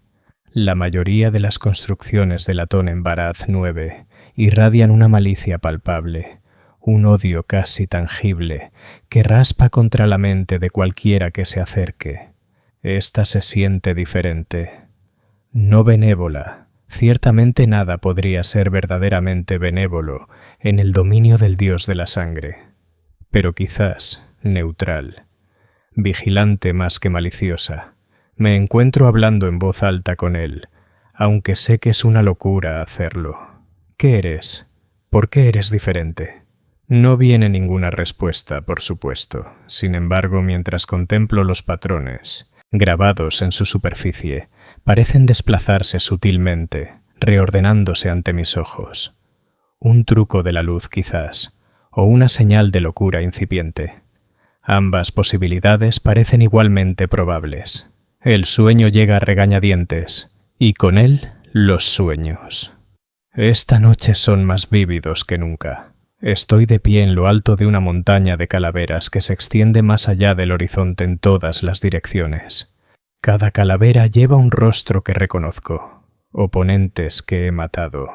La mayoría de las construcciones de latón en Barat 9 irradian una malicia palpable, un odio casi tangible que raspa contra la mente de cualquiera que se acerque. Esta se siente diferente. No benévola. Ciertamente nada podría ser verdaderamente benévolo en el dominio del dios de la sangre, pero quizás neutral, vigilante más que maliciosa. Me encuentro hablando en voz alta con él, aunque sé que es una locura hacerlo. ¿Qué eres? ¿Por qué eres diferente? No viene ninguna respuesta, por supuesto. Sin embargo, mientras contemplo los patrones, grabados en su superficie, parecen desplazarse sutilmente, reordenándose ante mis ojos. Un truco de la luz, quizás, o una señal de locura incipiente. Ambas posibilidades parecen igualmente probables. El sueño llega a regañadientes, y con él los sueños. Esta noche son más vívidos que nunca. Estoy de pie en lo alto de una montaña de calaveras que se extiende más allá del horizonte en todas las direcciones. Cada calavera lleva un rostro que reconozco, oponentes que he matado,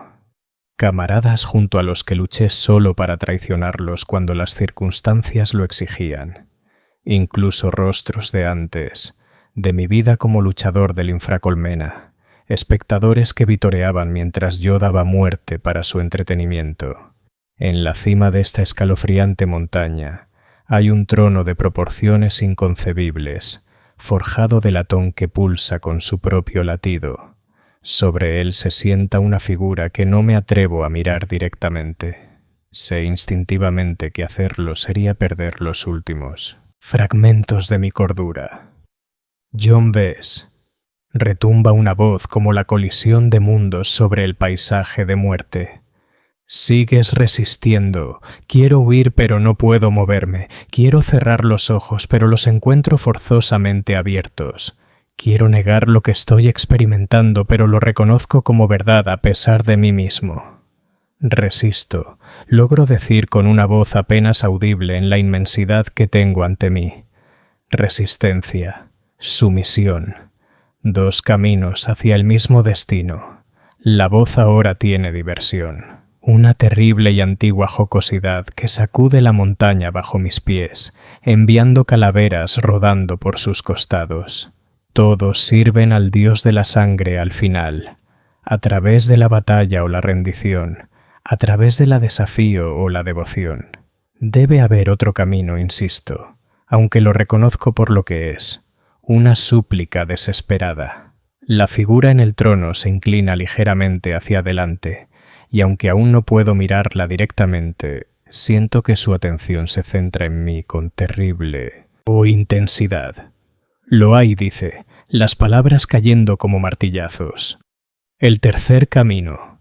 camaradas junto a los que luché solo para traicionarlos cuando las circunstancias lo exigían, incluso rostros de antes, de mi vida como luchador del infracolmena, espectadores que vitoreaban mientras yo daba muerte para su entretenimiento. En la cima de esta escalofriante montaña hay un trono de proporciones inconcebibles, forjado de latón que pulsa con su propio latido. Sobre él se sienta una figura que no me atrevo a mirar directamente. Sé instintivamente que hacerlo sería perder los últimos fragmentos de mi cordura. John Bess. Retumba una voz como la colisión de mundos sobre el paisaje de muerte. Sigues resistiendo. Quiero huir pero no puedo moverme. Quiero cerrar los ojos pero los encuentro forzosamente abiertos. Quiero negar lo que estoy experimentando pero lo reconozco como verdad a pesar de mí mismo. Resisto. Logro decir con una voz apenas audible en la inmensidad que tengo ante mí. Resistencia. Sumisión. Dos caminos hacia el mismo destino. La voz ahora tiene diversión. Una terrible y antigua jocosidad que sacude la montaña bajo mis pies, enviando calaveras rodando por sus costados. Todos sirven al dios de la sangre al final, a través de la batalla o la rendición, a través del desafío o la devoción. Debe haber otro camino, insisto, aunque lo reconozco por lo que es, una súplica desesperada. La figura en el trono se inclina ligeramente hacia adelante, y aunque aún no puedo mirarla directamente, siento que su atención se centra en mí con terrible intensidad. Lo hay, dice, las palabras cayendo como martillazos. El tercer camino,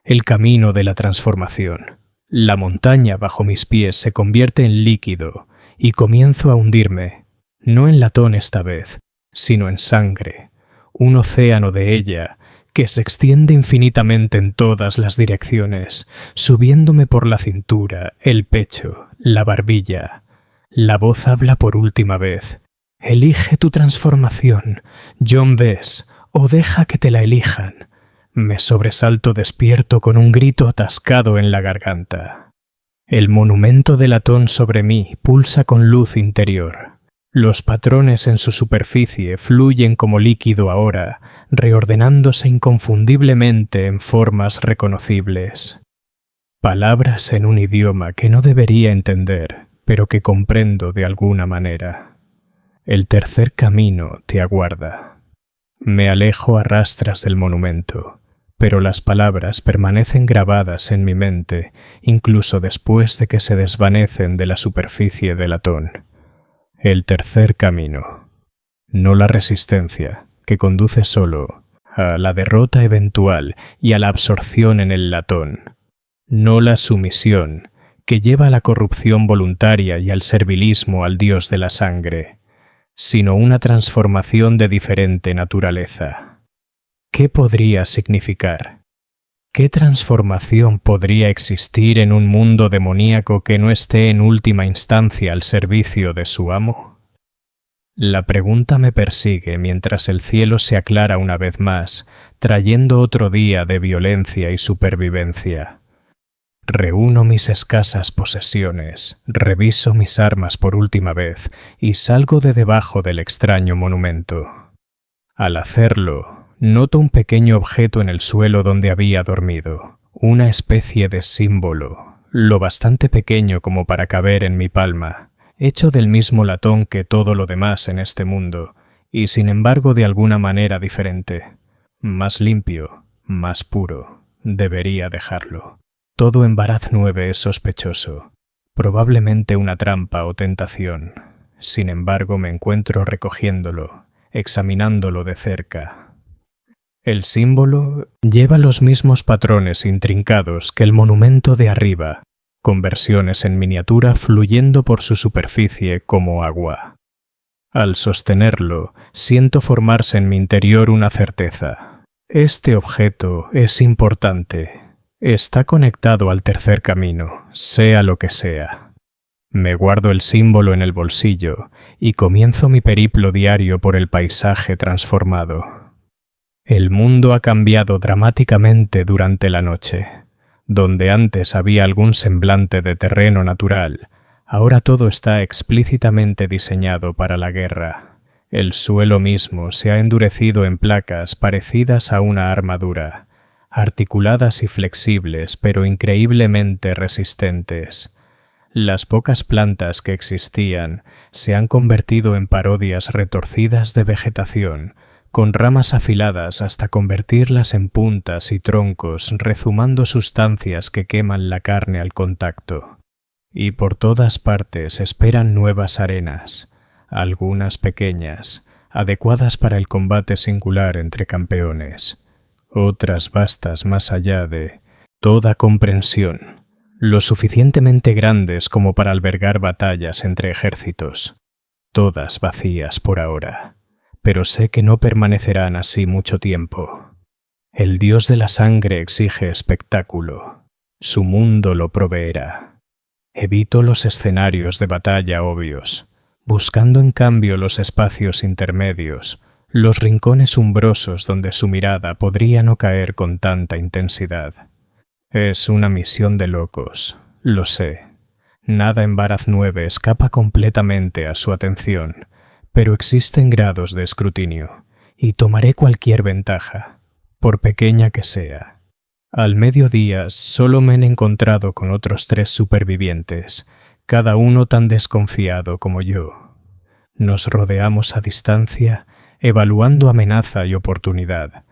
el camino de la transformación. La montaña bajo mis pies se convierte en líquido y comienzo a hundirme, no en latón esta vez, sino en sangre, un océano de ella que se extiende infinitamente en todas las direcciones, subiéndome por la cintura, el pecho, la barbilla. La voz habla por última vez. Elige tu transformación, John Bess, o deja que te la elijan. Me sobresalto despierto con un grito atascado en la garganta. El monumento de latón sobre mí pulsa con luz interior. Los patrones en su superficie fluyen como líquido ahora, reordenándose inconfundiblemente en formas reconocibles. Palabras en un idioma que no debería entender, pero que comprendo de alguna manera. El tercer camino te aguarda. Me alejo a rastras del monumento, pero las palabras permanecen grabadas en mi mente, incluso después de que se desvanecen de la superficie de latón. El tercer camino. No la resistencia, que conduce solo a la derrota eventual y a la absorción en el latón. No la sumisión, que lleva a la corrupción voluntaria y al servilismo al dios de la sangre, sino una transformación de diferente naturaleza. ¿Qué podría significar? ¿Qué transformación podría existir en un mundo demoníaco que no esté en última instancia al servicio de su amo? La pregunta me persigue mientras el cielo se aclara una vez más, trayendo otro día de violencia y supervivencia. Reúno mis escasas posesiones, reviso mis armas por última vez y salgo de debajo del extraño monumento. Al hacerlo, noto un pequeño objeto en el suelo donde había dormido, una especie de símbolo, lo bastante pequeño como para caber en mi palma, hecho del mismo latón que todo lo demás en este mundo, y sin embargo de alguna manera diferente. Más limpio, más puro, debería dejarlo. Todo en Barath 9 es sospechoso, probablemente una trampa o tentación. Sin embargo, me encuentro recogiéndolo, examinándolo de cerca. El símbolo lleva los mismos patrones intrincados que el monumento de arriba, con versiones en miniatura fluyendo por su superficie como agua. Al sostenerlo, siento formarse en mi interior una certeza. Este objeto es importante. Está conectado al tercer camino, sea lo que sea. Me guardo el símbolo en el bolsillo y comienzo mi periplo diario por el paisaje transformado. El mundo ha cambiado dramáticamente durante la noche. Donde antes había algún semblante de terreno natural, ahora todo está explícitamente diseñado para la guerra. El suelo mismo se ha endurecido en placas parecidas a una armadura, articuladas y flexibles, pero increíblemente resistentes. Las pocas plantas que existían se han convertido en parodias retorcidas de vegetación, con ramas afiladas hasta convertirlas en puntas y troncos, rezumando sustancias que queman la carne al contacto. Y por todas partes esperan nuevas arenas, algunas pequeñas, adecuadas para el combate singular entre campeones, otras vastas más allá de toda comprensión, lo suficientemente grandes como para albergar batallas entre ejércitos, todas vacías por ahora. Pero sé que no permanecerán así mucho tiempo. El dios de la sangre exige espectáculo. Su mundo lo proveerá. Evito los escenarios de batalla obvios, buscando en cambio los espacios intermedios, los rincones umbrosos donde su mirada podría no caer con tanta intensidad. Es una misión de locos, lo sé. Nada en Barath 9 escapa completamente a su atención, pero existen grados de escrutinio, y tomaré cualquier ventaja, por pequeña que sea. Al mediodía solo me he encontrado con otros 3 supervivientes, cada uno tan desconfiado como yo. Nos rodeamos a distancia, evaluando amenaza y oportunidad,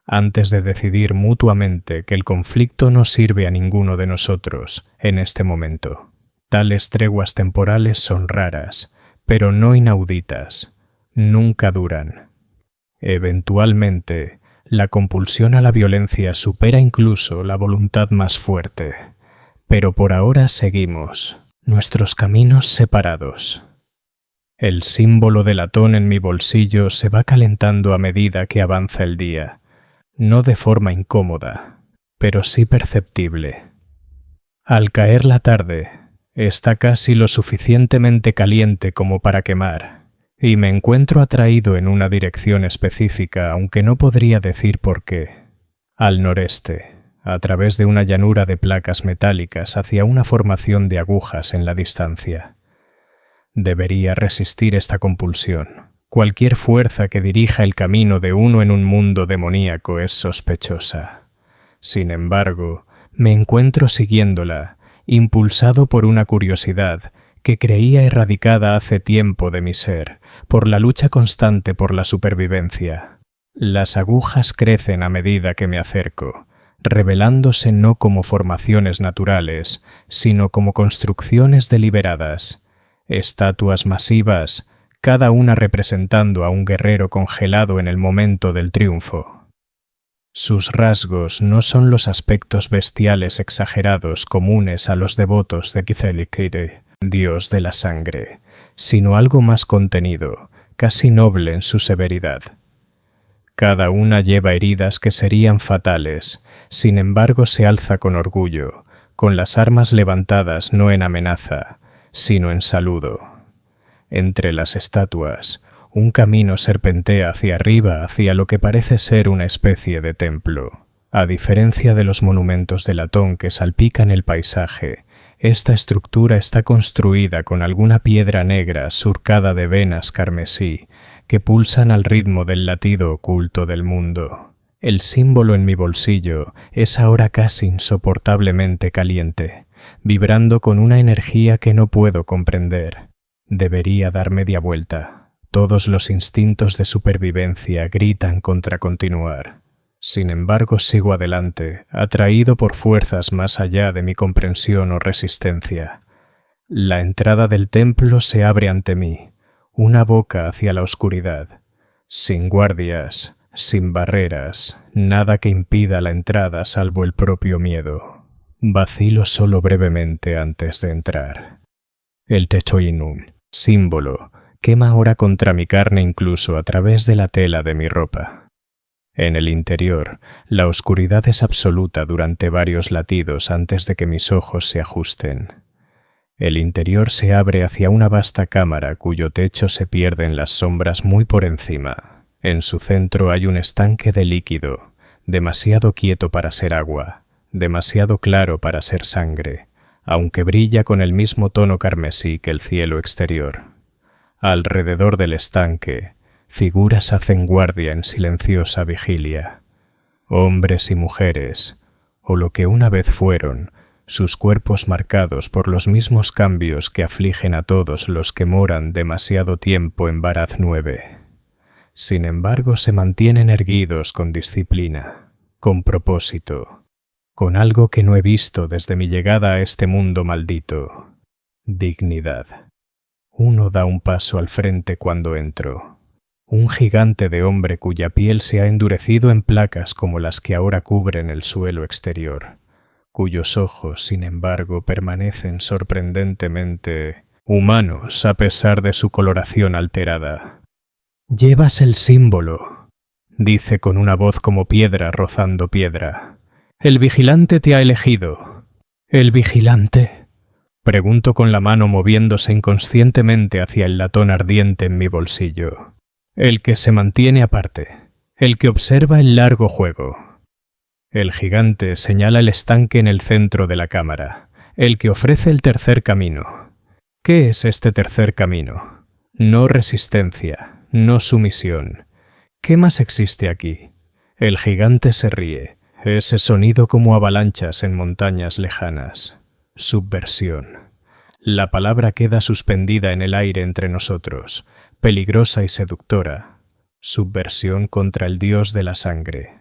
antes de decidir mutuamente que el conflicto no sirve a ninguno de nosotros en este momento. Tales treguas temporales son raras, pero no inauditas. Nunca duran. Eventualmente, la compulsión a la violencia supera incluso la voluntad más fuerte. Pero por ahora seguimos, nuestros caminos separados. El símbolo de latón en mi bolsillo se va calentando a medida que avanza el día. No de forma incómoda, pero sí perceptible. Al caer la tarde, está casi lo suficientemente caliente como para quemar, y me encuentro atraído en una dirección específica, aunque no podría decir por qué. Al noreste, a través de una llanura de placas metálicas hacia una formación de agujas en la distancia. Debería resistir esta compulsión. Cualquier fuerza que dirija el camino de uno en un mundo demoníaco es sospechosa. Sin embargo, me encuentro siguiéndola, impulsado por una curiosidad que creía erradicada hace tiempo de mi ser, por la lucha constante por la supervivencia. Las agujas crecen a medida que me acerco, revelándose no como formaciones naturales, sino como construcciones deliberadas, estatuas masivas, cada una representando a un guerrero congelado en el momento del triunfo. Sus rasgos no son los aspectos bestiales exagerados comunes a los devotos de Qthelk're, dios de la sangre, sino algo más contenido, casi noble en su severidad. Cada una lleva heridas que serían fatales, sin embargo se alza con orgullo, con las armas levantadas no en amenaza, sino en saludo. Entre las estatuas, un camino serpentea hacia arriba hacia lo que parece ser una especie de templo. A diferencia de los monumentos de latón que salpican el paisaje, esta estructura está construida con alguna piedra negra surcada de venas carmesí que pulsan al ritmo del latido oculto del mundo. El símbolo en mi bolsillo es ahora casi insoportablemente caliente, vibrando con una energía que no puedo comprender. Debería dar media vuelta. Todos los instintos de supervivencia gritan contra continuar. Sin embargo, sigo adelante, atraído por fuerzas más allá de mi comprensión o resistencia. La entrada del templo se abre ante mí, una boca hacia la oscuridad, sin guardias, sin barreras, nada que impida la entrada salvo el propio miedo. Vacilo solo brevemente antes de entrar. El Techoinun, símbolo, quema ahora contra mi carne incluso a través de la tela de mi ropa. En el interior, la oscuridad es absoluta durante varios latidos antes de que mis ojos se ajusten. El interior se abre hacia una vasta cámara cuyo techo se pierde en las sombras muy por encima. En su centro hay un estanque de líquido, demasiado quieto para ser agua, demasiado claro para ser sangre, aunque brilla con el mismo tono carmesí que el cielo exterior. Alrededor del estanque, figuras hacen guardia en silenciosa vigilia. Hombres y mujeres, o lo que una vez fueron, sus cuerpos marcados por los mismos cambios que afligen a todos los que moran demasiado tiempo en Barath 9. Sin embargo, se mantienen erguidos con disciplina, con propósito, con algo que no he visto desde mi llegada a este mundo maldito: dignidad. Uno da un paso al frente cuando entro. Un gigante de hombre cuya piel se ha endurecido en placas como las que ahora cubren el suelo exterior, cuyos ojos, sin embargo, permanecen sorprendentemente humanos a pesar de su coloración alterada. «Llevas el símbolo», dice con una voz como piedra rozando piedra. «El vigilante te ha elegido». «¿El vigilante?», pregunto con la mano moviéndose inconscientemente hacia el latón ardiente en mi bolsillo. «El que se mantiene aparte, el que observa el largo juego». El gigante señala el estanque en el centro de la cámara, el que ofrece el tercer camino. ¿Qué es este tercer camino? No resistencia, no sumisión. ¿Qué más existe aquí? El gigante se ríe, ese sonido como avalanchas en montañas lejanas. Subversión. La palabra queda suspendida en el aire entre nosotros, peligrosa y seductora. Subversión contra el dios de la sangre.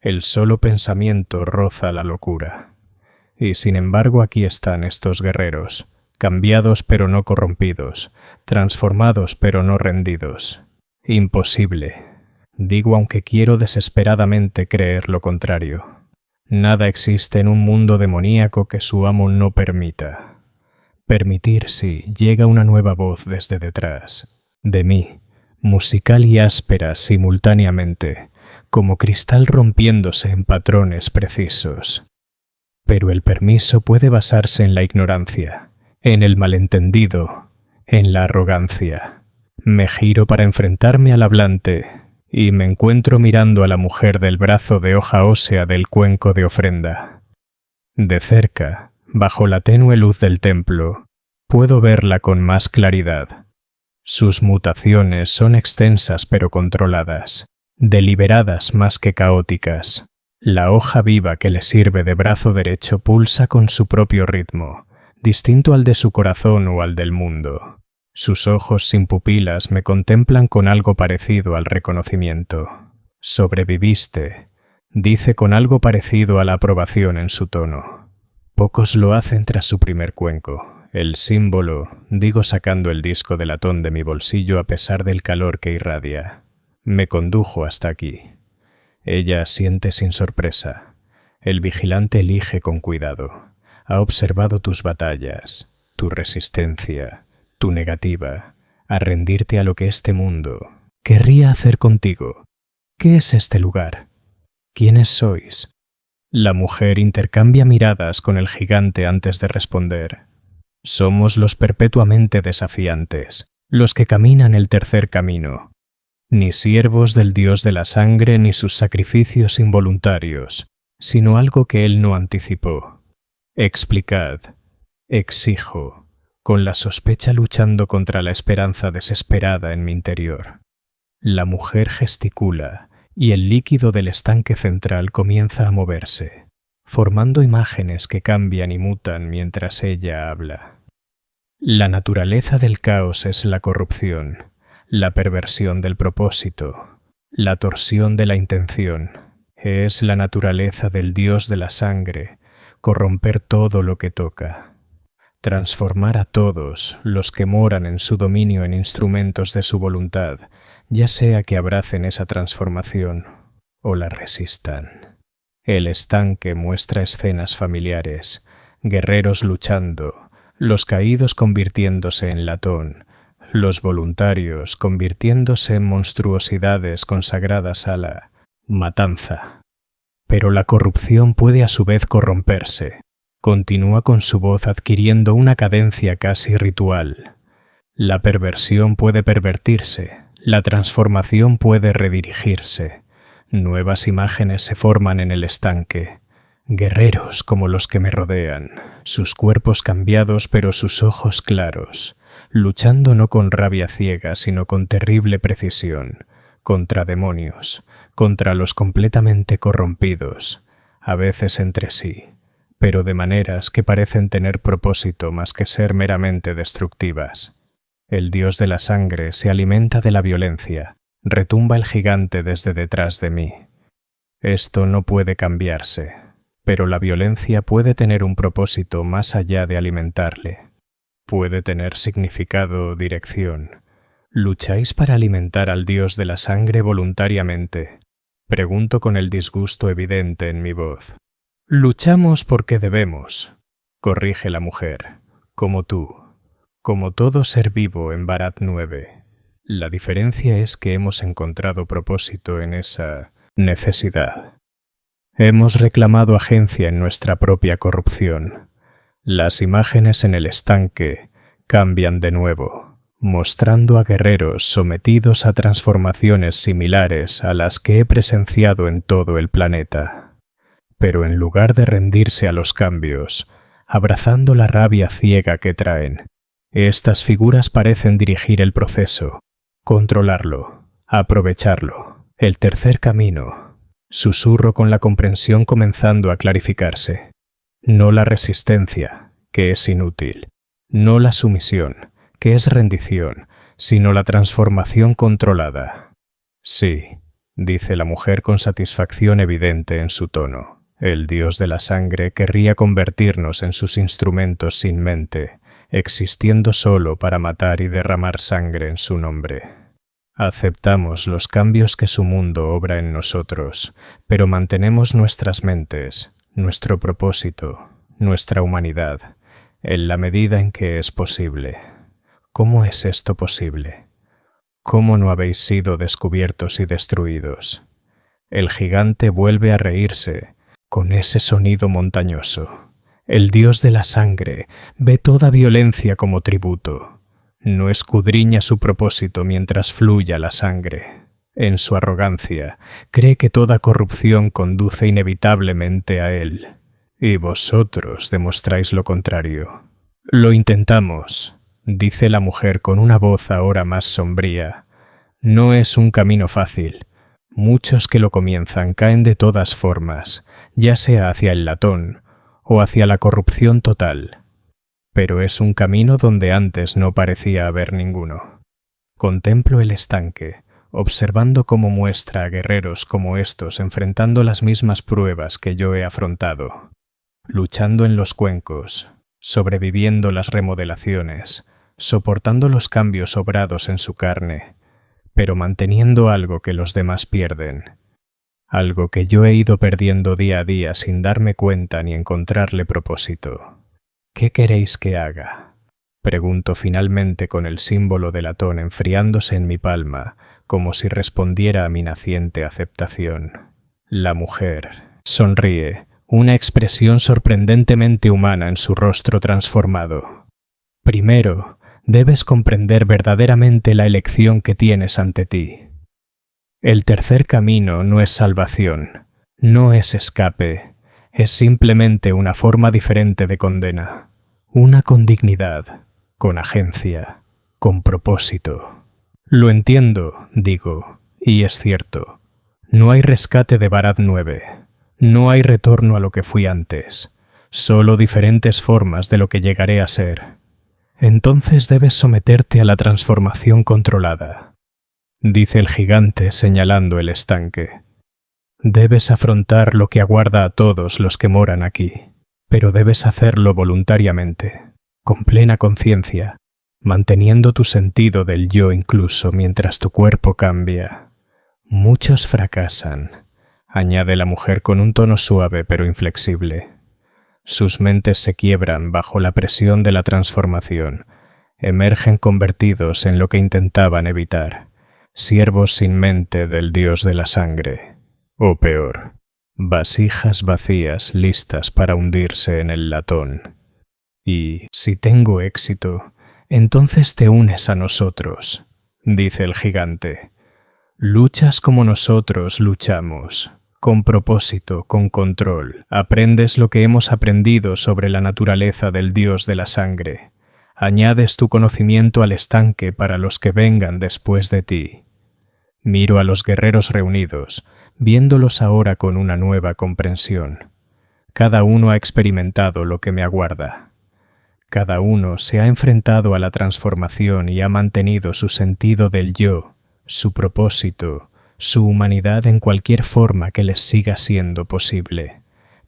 El solo pensamiento roza la locura. Y sin embargo aquí están estos guerreros, cambiados pero no corrompidos, transformados pero no rendidos. Imposible. Digo aunque quiero desesperadamente creer lo contrario. Nada existe en un mundo demoníaco que su amo no permita. Permitir, sí, llega una nueva voz desde detrás, de mí, musical y áspera simultáneamente, como cristal rompiéndose en patrones precisos. Pero el permiso puede basarse en la ignorancia, en el malentendido, en la arrogancia. Me giro para enfrentarme al hablante y me encuentro mirando a la mujer del brazo de hoja ósea del cuenco de ofrenda. De cerca, bajo la tenue luz del templo, puedo verla con más claridad. Sus mutaciones son extensas pero controladas, deliberadas más que caóticas. La hoja viva que le sirve de brazo derecho pulsa con su propio ritmo, distinto al de su corazón o al del mundo. Sus ojos sin pupilas me contemplan con algo parecido al reconocimiento. Sobreviviste, dice con algo parecido a la aprobación en su tono. Pocos lo hacen tras su primer cuenco. El símbolo, digo sacando el disco de latón de mi bolsillo a pesar del calor que irradia, me condujo hasta aquí. Ella asiente sin sorpresa. El vigilante elige con cuidado. Ha observado tus batallas, tu resistencia, tu negativa, a rendirte a lo que este mundo querría hacer contigo. ¿Qué es este lugar? ¿Quiénes sois? La mujer intercambia miradas con el gigante antes de responder. Somos los perpetuamente desafiantes, los que caminan el tercer camino. Ni siervos del dios de la sangre ni sus sacrificios involuntarios, sino algo que él no anticipó. Explicad, exijo, con la sospecha luchando contra la esperanza desesperada en mi interior. La mujer gesticula y el líquido del estanque central comienza a moverse, formando imágenes que cambian y mutan mientras ella habla. La naturaleza del caos es la corrupción, la perversión del propósito, la torsión de la intención. Es la naturaleza del dios de la sangre, corromper todo lo que toca. Transformar a todos los que moran en su dominio en instrumentos de su voluntad, ya sea que abracen esa transformación o la resistan. El estanque muestra escenas familiares, guerreros luchando, los caídos convirtiéndose en latón, los voluntarios convirtiéndose en monstruosidades consagradas a la matanza. Pero la corrupción puede a su vez corromperse. Continúa con su voz adquiriendo una cadencia casi ritual. La perversión puede pervertirse, la transformación puede redirigirse. Nuevas imágenes se forman en el estanque. Guerreros como los que me rodean, sus cuerpos cambiados pero sus ojos claros, luchando no con rabia ciega sino con terrible precisión, contra demonios, contra los completamente corrompidos, a veces entre sí, pero de maneras que parecen tener propósito más que ser meramente destructivas. El dios de la sangre se alimenta de la violencia, retumba el gigante desde detrás de mí. Esto no puede cambiarse, pero la violencia puede tener un propósito más allá de alimentarle. Puede tener significado o dirección. ¿Lucháis para alimentar al dios de la sangre voluntariamente? Pregunto con el disgusto evidente en mi voz. Luchamos porque debemos, corrige la mujer, como tú, como todo ser vivo en Barat 9. La diferencia es que hemos encontrado propósito en esa necesidad. Hemos reclamado agencia en nuestra propia corrupción. Las imágenes en el estanque cambian de nuevo, mostrando a guerreros sometidos a transformaciones similares a las que he presenciado en todo el planeta. pero en lugar de rendirse a los cambios, abrazando la rabia ciega que traen, estas figuras parecen dirigir el proceso, controlarlo, aprovecharlo. El tercer camino, susurro con la comprensión comenzando a clarificarse. No la resistencia, que es inútil, no la sumisión, que es rendición, sino la transformación controlada. Sí, dice la mujer con satisfacción evidente en su tono. El dios de la sangre querría convertirnos en sus instrumentos sin mente, existiendo solo para matar y derramar sangre en su nombre. Aceptamos los cambios que su mundo obra en nosotros, pero mantenemos nuestras mentes, nuestro propósito, nuestra humanidad, en la medida en que es posible. ¿Cómo es esto posible? ¿Cómo no habéis sido descubiertos y destruidos? El gigante vuelve a reírse, con ese sonido montañoso. El dios de la sangre ve toda violencia como tributo. No escudriña su propósito mientras fluya la sangre. En su arrogancia, cree que toda corrupción conduce inevitablemente a él. Y vosotros demostráis lo contrario. Lo intentamos, dice la mujer con una voz ahora más sombría. No es un camino fácil. Muchos que lo comienzan caen de todas formas, ya sea hacia el latón o hacia la corrupción total. Pero es un camino donde antes no parecía haber ninguno. Contemplo el estanque, observando cómo muestra a guerreros como estos enfrentando las mismas pruebas que yo he afrontado, luchando en los cuencos, sobreviviendo las remodelaciones, soportando los cambios obrados en su carne, pero manteniendo algo que los demás pierden, algo que yo he ido perdiendo día a día sin darme cuenta ni encontrarle propósito. ¿Qué queréis que haga? Pregunto finalmente con el símbolo de latón enfriándose en mi palma, como si respondiera a mi naciente aceptación. La mujer sonríe, una expresión sorprendentemente humana en su rostro transformado. Primero, debes comprender verdaderamente la elección que tienes ante ti. El tercer camino no es salvación, no es escape, es simplemente una forma diferente de condena, una con dignidad, con agencia, con propósito. Lo entiendo, digo, y es cierto. No hay rescate de Barad 9, no hay retorno a lo que fui antes, solo diferentes formas de lo que llegaré a ser. Entonces debes someterte a la transformación controlada, dice el gigante señalando el estanque. Debes afrontar lo que aguarda a todos los que moran aquí, pero debes hacerlo voluntariamente, con plena conciencia, manteniendo tu sentido del yo incluso mientras tu cuerpo cambia. Muchos fracasan, añade la mujer con un tono suave pero inflexible. Sus mentes se quiebran bajo la presión de la transformación, emergen convertidos en lo que intentaban evitar, siervos sin mente del dios de la sangre, o peor, vasijas vacías listas para hundirse en el latón. Y, si tengo éxito, entonces te unes a nosotros, dice el gigante. Luchas como nosotros luchamos. Con propósito, con control, aprendes lo que hemos aprendido sobre la naturaleza del dios de la sangre. Añades tu conocimiento al estanque para los que vengan después de ti. Miro a los guerreros reunidos, viéndolos ahora con una nueva comprensión. Cada uno ha experimentado lo que me aguarda. Cada uno se ha enfrentado a la transformación y ha mantenido su sentido del yo, su propósito, su humanidad en cualquier forma que les siga siendo posible.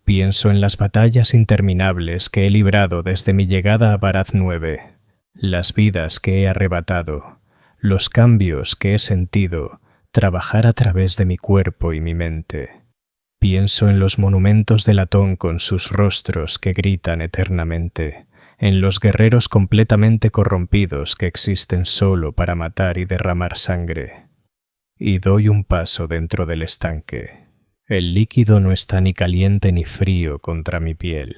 Pienso en las batallas interminables que he librado desde mi llegada a Barad 9, las vidas que he arrebatado, los cambios que he sentido trabajar a través de mi cuerpo y mi mente. Pienso en los monumentos de latón con sus rostros que gritan eternamente, en los guerreros completamente corrompidos que existen solo para matar y derramar sangre. Y doy un paso dentro del estanque. El líquido no está ni caliente ni frío contra mi piel.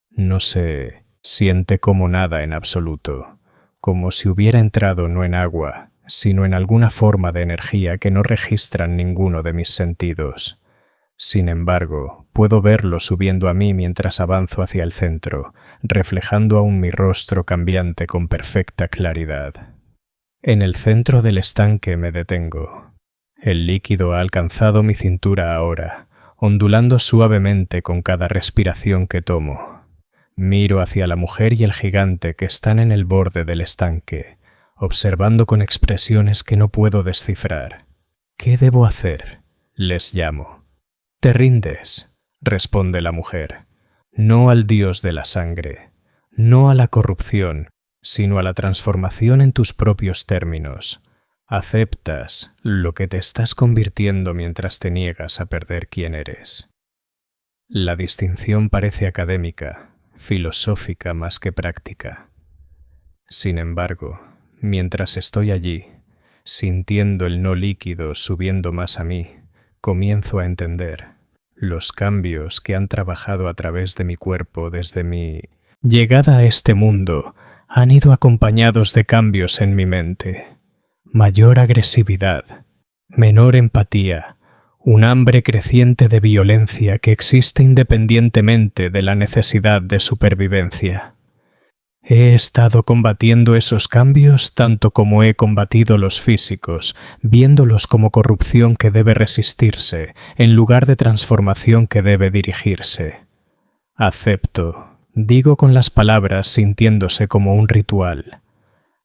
No sé, siente como nada en absoluto, como si hubiera entrado no en agua, sino en alguna forma de energía que no registran ninguno de mis sentidos. Sin embargo, puedo verlo subiendo a mí mientras avanzo hacia el centro, reflejando aún mi rostro cambiante con perfecta claridad. En el centro del estanque me detengo. El líquido ha alcanzado mi cintura ahora, ondulando suavemente con cada respiración que tomo. Miro hacia la mujer y el gigante que están en el borde del estanque, observando con expresiones que no puedo descifrar. ¿Qué debo hacer? Les llamo. «Te rindes», responde la mujer. «No al dios de la sangre, no a la corrupción, sino a la transformación en tus propios términos. Aceptas lo que te estás convirtiendo mientras te niegas a perder quién eres». La distinción parece académica, filosófica más que práctica. Sin embargo, mientras estoy allí, sintiendo el no líquido subiendo más a mí, comienzo a entender los cambios que han trabajado a través de mi cuerpo desde mi llegada a este mundo han ido acompañados de cambios en mi mente. Mayor agresividad, menor empatía, un hambre creciente de violencia que existe independientemente de la necesidad de supervivencia. He estado combatiendo esos cambios tanto como he combatido los físicos, viéndolos como corrupción que debe resistirse, en lugar de transformación que debe dirigirse. Acepto, digo con las palabras sintiéndose como un ritual.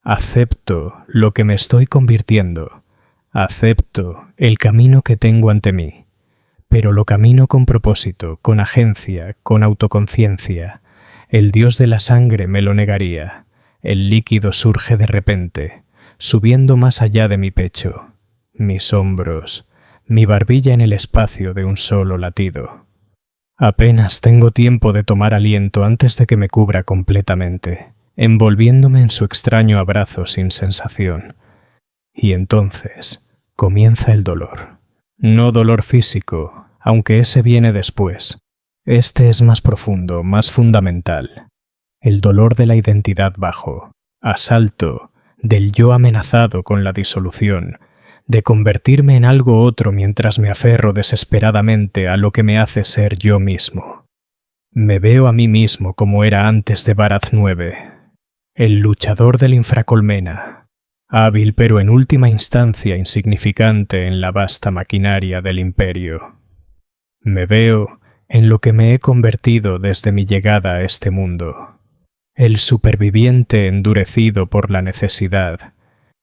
Acepto lo que me estoy convirtiendo. Acepto el camino que tengo ante mí. Pero lo camino con propósito, con agencia, con autoconciencia. El dios de la sangre me lo negaría. El líquido surge de repente, subiendo más allá de mi pecho, mis hombros, mi barbilla en el espacio de un solo latido. Apenas tengo tiempo de tomar aliento antes de que me cubra completamente, envolviéndome en su extraño abrazo sin sensación. Y entonces comienza el dolor. No dolor físico, aunque ese viene después. Este es más profundo, más fundamental. El dolor de la identidad bajo, asalto, del yo amenazado con la disolución, de convertirme en algo otro mientras me aferro desesperadamente a lo que me hace ser yo mismo. Me veo a mí mismo como era antes de Barath 9, el luchador del infracolmena, hábil pero en última instancia insignificante en la vasta maquinaria del imperio. Me veo en lo que me he convertido desde mi llegada a este mundo. El superviviente endurecido por la necesidad,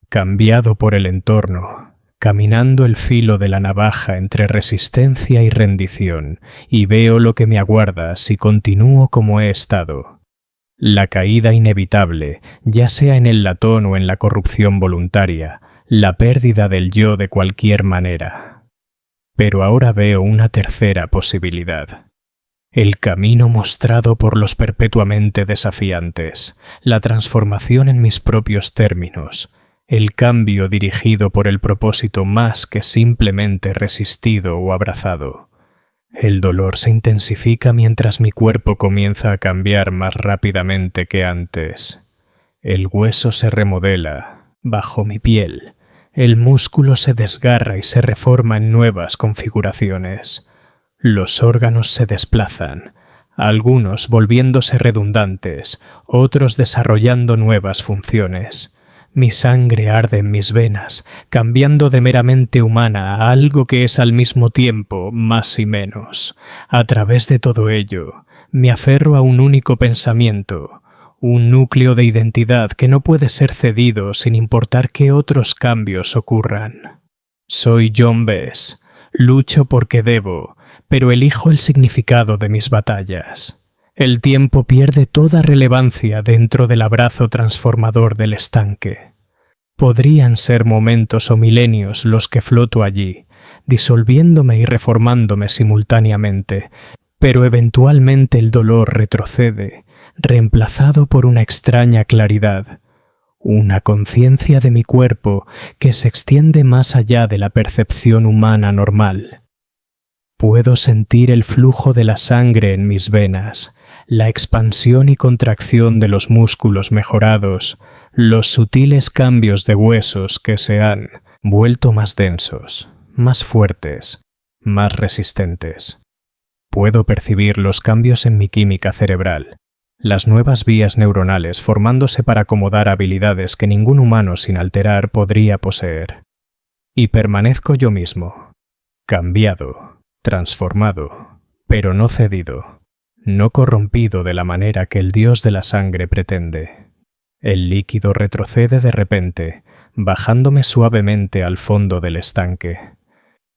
cambiado por el entorno, caminando el filo de la navaja entre resistencia y rendición, y veo lo que me aguarda si continúo como he estado. La caída inevitable, ya sea en el latón o en la corrupción voluntaria, la pérdida del yo de cualquier manera. Pero ahora veo una tercera posibilidad. El camino mostrado por los perpetuamente desafiantes, la transformación en mis propios términos, el cambio dirigido por el propósito más que simplemente resistido o abrazado. El dolor se intensifica mientras mi cuerpo comienza a cambiar más rápidamente que antes. El hueso se remodela bajo mi piel. El músculo se desgarra y se reforma en nuevas configuraciones. Los órganos se desplazan, algunos volviéndose redundantes, otros desarrollando nuevas funciones. Mi sangre arde en mis venas, cambiando de meramente humana a algo que es al mismo tiempo más y menos. A través de todo ello, me aferro a un único pensamiento, un núcleo de identidad que no puede ser cedido sin importar qué otros cambios ocurran. Soy Jon Bess, lucho porque debo, pero elijo el significado de mis batallas. El tiempo pierde toda relevancia dentro del abrazo transformador del estanque. Podrían ser momentos o milenios los que floto allí, disolviéndome y reformándome simultáneamente, pero eventualmente el dolor retrocede, reemplazado por una extraña claridad, una conciencia de mi cuerpo que se extiende más allá de la percepción humana normal. Puedo sentir el flujo de la sangre en mis venas, la expansión y contracción de los músculos mejorados, los sutiles cambios de huesos que se han vuelto más densos, más fuertes, más resistentes. Puedo percibir los cambios en mi química cerebral, las nuevas vías neuronales formándose para acomodar habilidades que ningún humano sin alterar podría poseer. Y permanezco yo mismo, cambiado, transformado, pero no cedido, no corrompido de la manera que el dios de la sangre pretende. El líquido retrocede de repente, bajándome suavemente al fondo del estanque.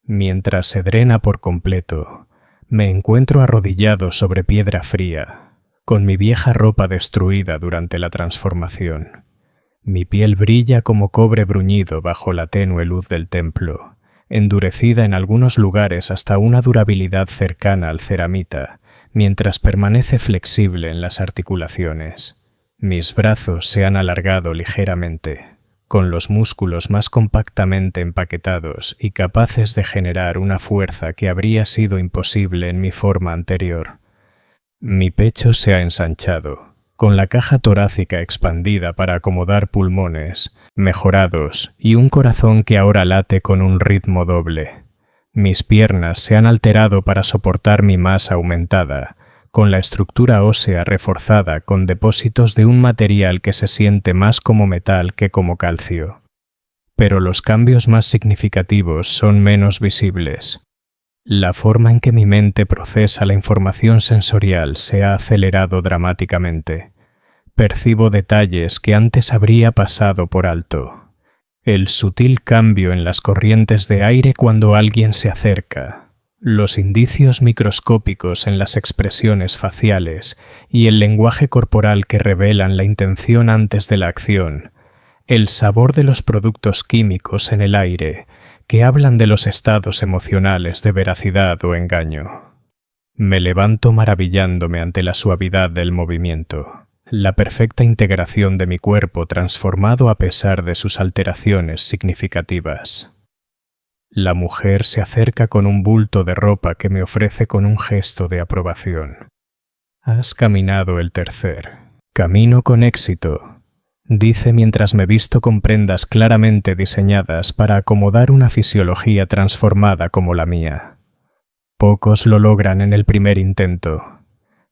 Mientras se drena por completo, me encuentro arrodillado sobre piedra fría, con mi vieja ropa destruida durante la transformación. Mi piel brilla como cobre bruñido bajo la tenue luz del templo, endurecida en algunos lugares hasta una durabilidad cercana al ceramita, mientras permanece flexible en las articulaciones. Mis brazos se han alargado ligeramente, con los músculos más compactamente empaquetados y capaces de generar una fuerza que habría sido imposible en mi forma anterior. Mi pecho se ha ensanchado, con la caja torácica expandida para acomodar pulmones, mejorados y un corazón que ahora late con un ritmo doble. Mis piernas se han alterado para soportar mi masa aumentada, con la estructura ósea reforzada con depósitos de un material que se siente más como metal que como calcio. Pero los cambios más significativos son menos visibles. La forma en que mi mente procesa la información sensorial se ha acelerado dramáticamente. Percibo detalles que antes habría pasado por alto. El sutil cambio en las corrientes de aire cuando alguien se acerca, los indicios microscópicos en las expresiones faciales y el lenguaje corporal que revelan la intención antes de la acción, el sabor de los productos químicos en el aire que hablan de los estados emocionales de veracidad o engaño. Me levanto maravillándome ante la suavidad del movimiento, la perfecta integración de mi cuerpo transformado a pesar de sus alteraciones significativas. La mujer se acerca con un bulto de ropa que me ofrece con un gesto de aprobación. Has caminado el tercer. Camino con éxito, dice mientras me visto con prendas claramente diseñadas para acomodar una fisiología transformada como la mía. Pocos lo logran en el primer intento.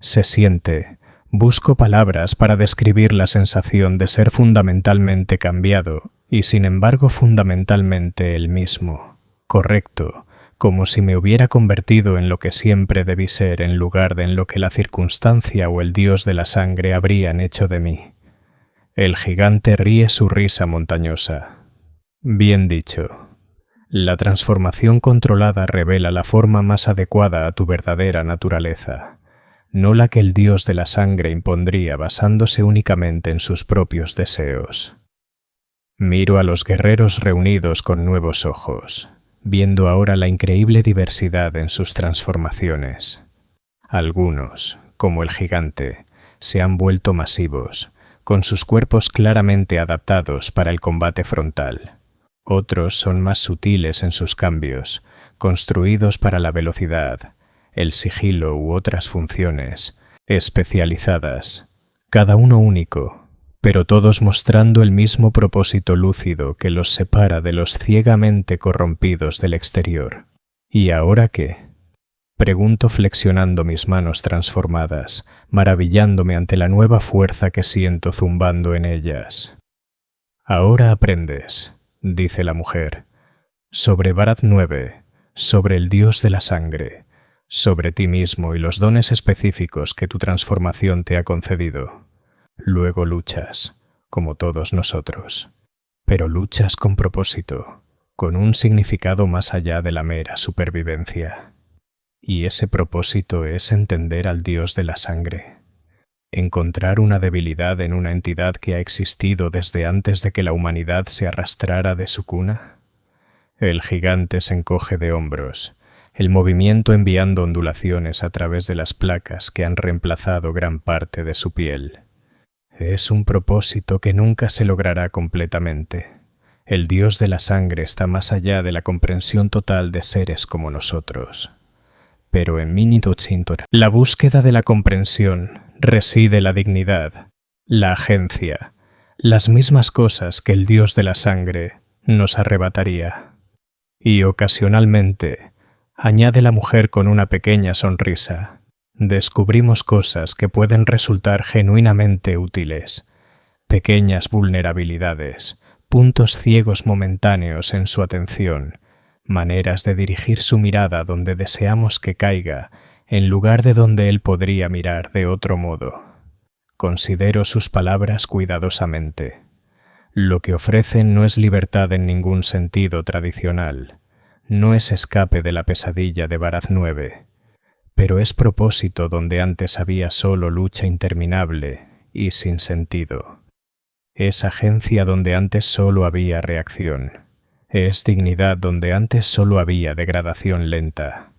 Se siente, busco palabras para describir la sensación de ser fundamentalmente cambiado y sin embargo fundamentalmente el mismo, correcto, como si me hubiera convertido en lo que siempre debí ser en lugar de en lo que la circunstancia o el dios de la sangre habrían hecho de mí. El gigante ríe su risa montañosa. Bien dicho. La transformación controlada revela la forma más adecuada a tu verdadera naturaleza, no la que el dios de la sangre impondría basándose únicamente en sus propios deseos. Miro a los guerreros reunidos con nuevos ojos, viendo ahora la increíble diversidad en sus transformaciones. Algunos, como el gigante, se han vuelto masivos, con sus cuerpos claramente adaptados para el combate frontal. Otros son más sutiles en sus cambios, construidos para la velocidad, el sigilo u otras funciones, especializadas, cada uno único, pero todos mostrando el mismo propósito lúcido que los separa de los ciegamente corrompidos del exterior. ¿Y ahora qué? Pregunto flexionando mis manos transformadas, maravillándome ante la nueva fuerza que siento zumbando en ellas. Ahora aprendes, dice la mujer, sobre Bharat 9, sobre el dios de la sangre, sobre ti mismo y los dones específicos que tu transformación te ha concedido. Luego luchas, como todos nosotros, pero luchas con propósito, con un significado más allá de la mera supervivencia. Y ese propósito es entender al dios de la sangre, encontrar una debilidad en una entidad que ha existido desde antes de que la humanidad se arrastrara de su cuna. El gigante se encoge de hombros, el movimiento enviando ondulaciones a través de las placas que han reemplazado gran parte de su piel. Es un propósito que nunca se logrará completamente. El dios de la sangre está más allá de la comprensión total de seres como nosotros. Pero en la búsqueda de la comprensión reside la dignidad, la agencia, las mismas cosas que el dios de la sangre nos arrebataría. Y ocasionalmente, añade la mujer con una pequeña sonrisa. Descubrimos cosas que pueden resultar genuinamente útiles. Pequeñas vulnerabilidades, puntos ciegos momentáneos en su atención, maneras de dirigir su mirada donde deseamos que caiga, en lugar de donde él podría mirar de otro modo. Considero sus palabras cuidadosamente. Lo que ofrecen no es libertad en ningún sentido tradicional, no es escape de la pesadilla de Barath 9, pero es propósito donde antes había solo lucha interminable y sin sentido. Es agencia donde antes solo había reacción. Es dignidad donde antes solo había degradación lenta.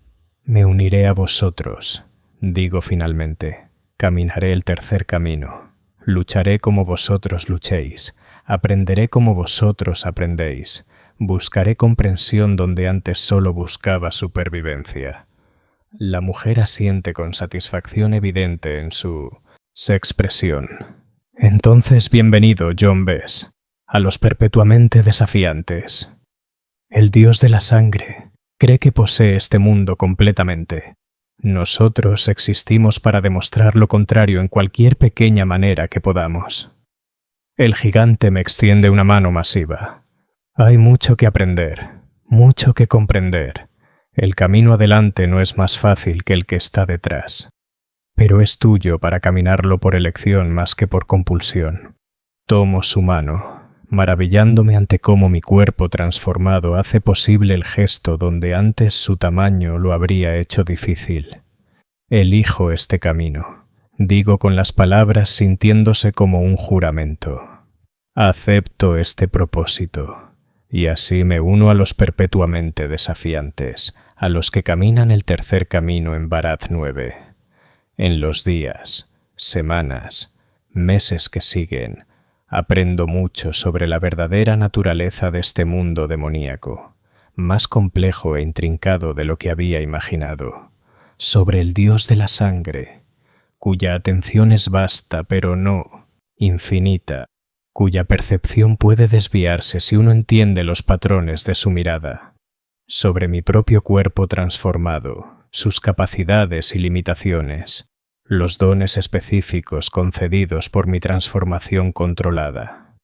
Me uniré a vosotros, digo finalmente. Caminaré el tercer camino. Lucharé como vosotros luchéis. Aprenderé como vosotros aprendéis. Buscaré comprensión donde antes solo buscaba supervivencia. La mujer asiente con satisfacción evidente en su expresión. Entonces, bienvenido, John Bess, a los perpetuamente desafiantes. El Dios de la sangre cree que posee este mundo completamente. Nosotros existimos para demostrar lo contrario en cualquier pequeña manera que podamos. El gigante me extiende una mano masiva. Hay mucho que aprender, mucho que comprender. El camino adelante no es más fácil que el que está detrás, pero es tuyo para caminarlo por elección más que por compulsión. Tomo su mano, maravillándome ante cómo mi cuerpo transformado hace posible el gesto donde antes su tamaño lo habría hecho difícil. Elijo este camino, digo con las palabras sintiéndose como un juramento. Acepto este propósito, y así me uno a los perpetuamente desafiantes, a los que caminan el tercer camino en Barath 9. En los días, semanas, meses que siguen, aprendo mucho sobre la verdadera naturaleza de este mundo demoníaco, más complejo e intrincado de lo que había imaginado, sobre el Dios de la sangre, cuya atención es vasta pero no infinita, cuya percepción puede desviarse si uno entiende los patrones de su mirada, sobre mi propio cuerpo transformado, sus capacidades y limitaciones, los dones específicos concedidos por mi transformación controlada.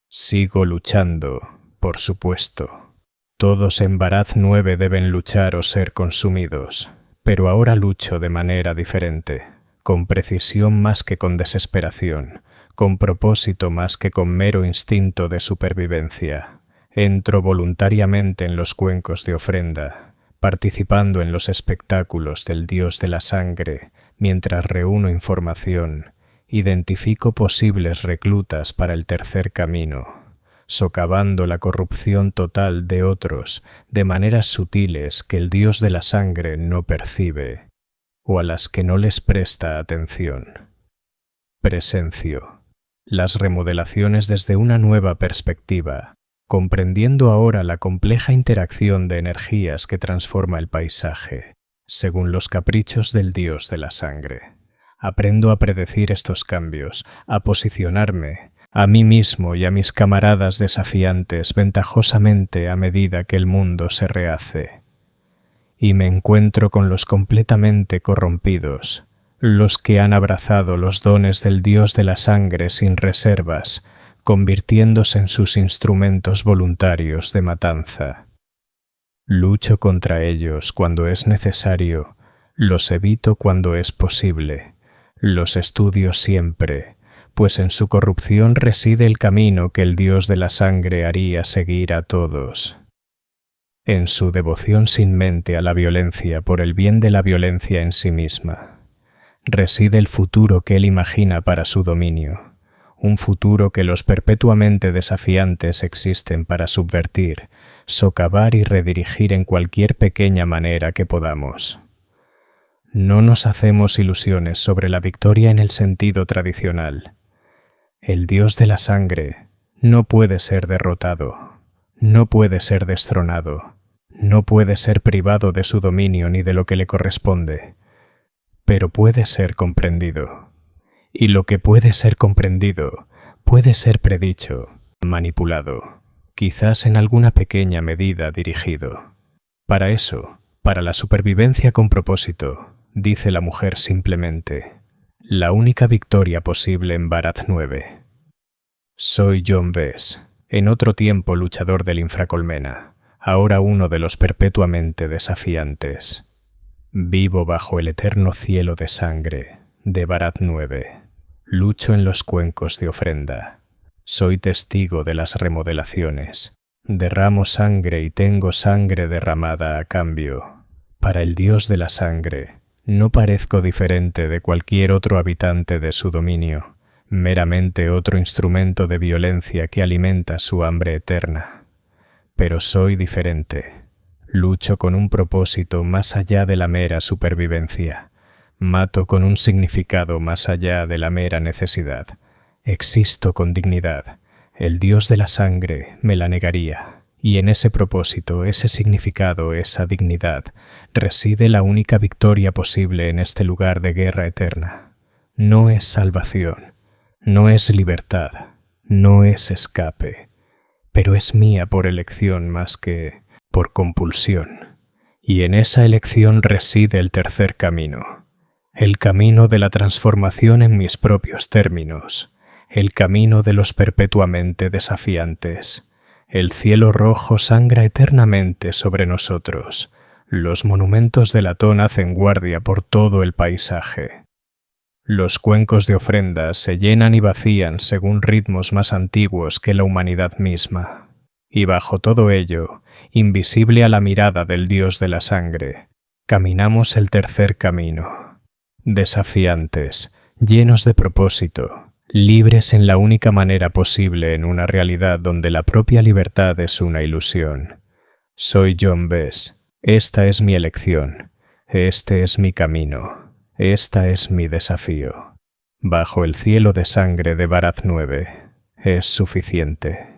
Sigo luchando, por supuesto. Todos en Barath 9 deben luchar o ser consumidos, pero ahora lucho de manera diferente, con precisión más que con desesperación, con propósito más que con mero instinto de supervivencia. Entro voluntariamente en los cuencos de ofrenda, participando en los espectáculos del Dios de la sangre, mientras reúno información, identifico posibles reclutas para el tercer camino, socavando la corrupción total de otros de maneras sutiles que el Dios de la sangre no percibe, o a las que no les presta atención. Presencio las remodelaciones desde una nueva perspectiva, comprendiendo ahora la compleja interacción de energías que transforma el paisaje, según los caprichos del Dios de la sangre. Aprendo a predecir estos cambios, a posicionarme, a mí mismo y a mis camaradas desafiantes ventajosamente a medida que el mundo se rehace. Y me encuentro con los completamente corrompidos, los que han abrazado los dones del Dios de la sangre sin reservas, convirtiéndose en sus instrumentos voluntarios de matanza. Lucho contra ellos cuando es necesario, los evito cuando es posible, los estudio siempre, pues en su corrupción reside el camino que el Dios de la sangre haría seguir a todos. En su devoción sin mente a la violencia por el bien de la violencia en sí misma, reside el futuro que él imagina para su dominio. Un futuro que los perpetuamente desafiantes existen para subvertir, socavar y redirigir en cualquier pequeña manera que podamos. No nos hacemos ilusiones sobre la victoria en el sentido tradicional. El Dios de la sangre no puede ser derrotado, no puede ser destronado, no puede ser privado de su dominio ni de lo que le corresponde, pero puede ser comprendido. Y lo que puede ser comprendido puede ser predicho, manipulado, quizás en alguna pequeña medida dirigido. Para eso, Para la supervivencia con propósito, dice la mujer simplemente, la única victoria posible en Barath 9. Soy John Bess, en otro tiempo luchador del infracolmena, ahora uno de los perpetuamente desafiantes. Vivo bajo el eterno cielo de sangre de Barath 9. Lucho en los cuencos de ofrenda. Soy testigo de las remodelaciones. Derramo sangre y tengo sangre derramada a cambio. Para el dios de la sangre, no parezco diferente de cualquier otro habitante de su dominio, meramente otro instrumento de violencia que alimenta su hambre eterna. Pero soy diferente. Lucho con un propósito más allá de la mera supervivencia. Mato con un significado más allá de la mera necesidad. Existo con dignidad. El dios de la sangre me la negaría. Y en ese propósito, ese significado, esa dignidad, reside la única victoria posible en este lugar de guerra eterna. No es salvación, no es libertad, no es escape, pero es mía por elección más que por compulsión. Y en esa elección reside el tercer camino, el camino de la transformación en mis propios términos, el camino de los perpetuamente desafiantes. El cielo rojo sangra eternamente sobre nosotros. Los monumentos de latón hacen guardia por todo el paisaje. Los cuencos de ofrendas se llenan y vacían según ritmos más antiguos que la humanidad misma. Y bajo todo ello, invisible a la mirada del dios de la sangre, caminamos el tercer camino. Desafiantes, llenos de propósito, libres en la única manera posible en una realidad donde la propia libertad es una ilusión. Soy John Bess. Esta es mi elección. Este es mi camino. Esta es mi desafío. Bajo el cielo de sangre de Barath 9 es suficiente.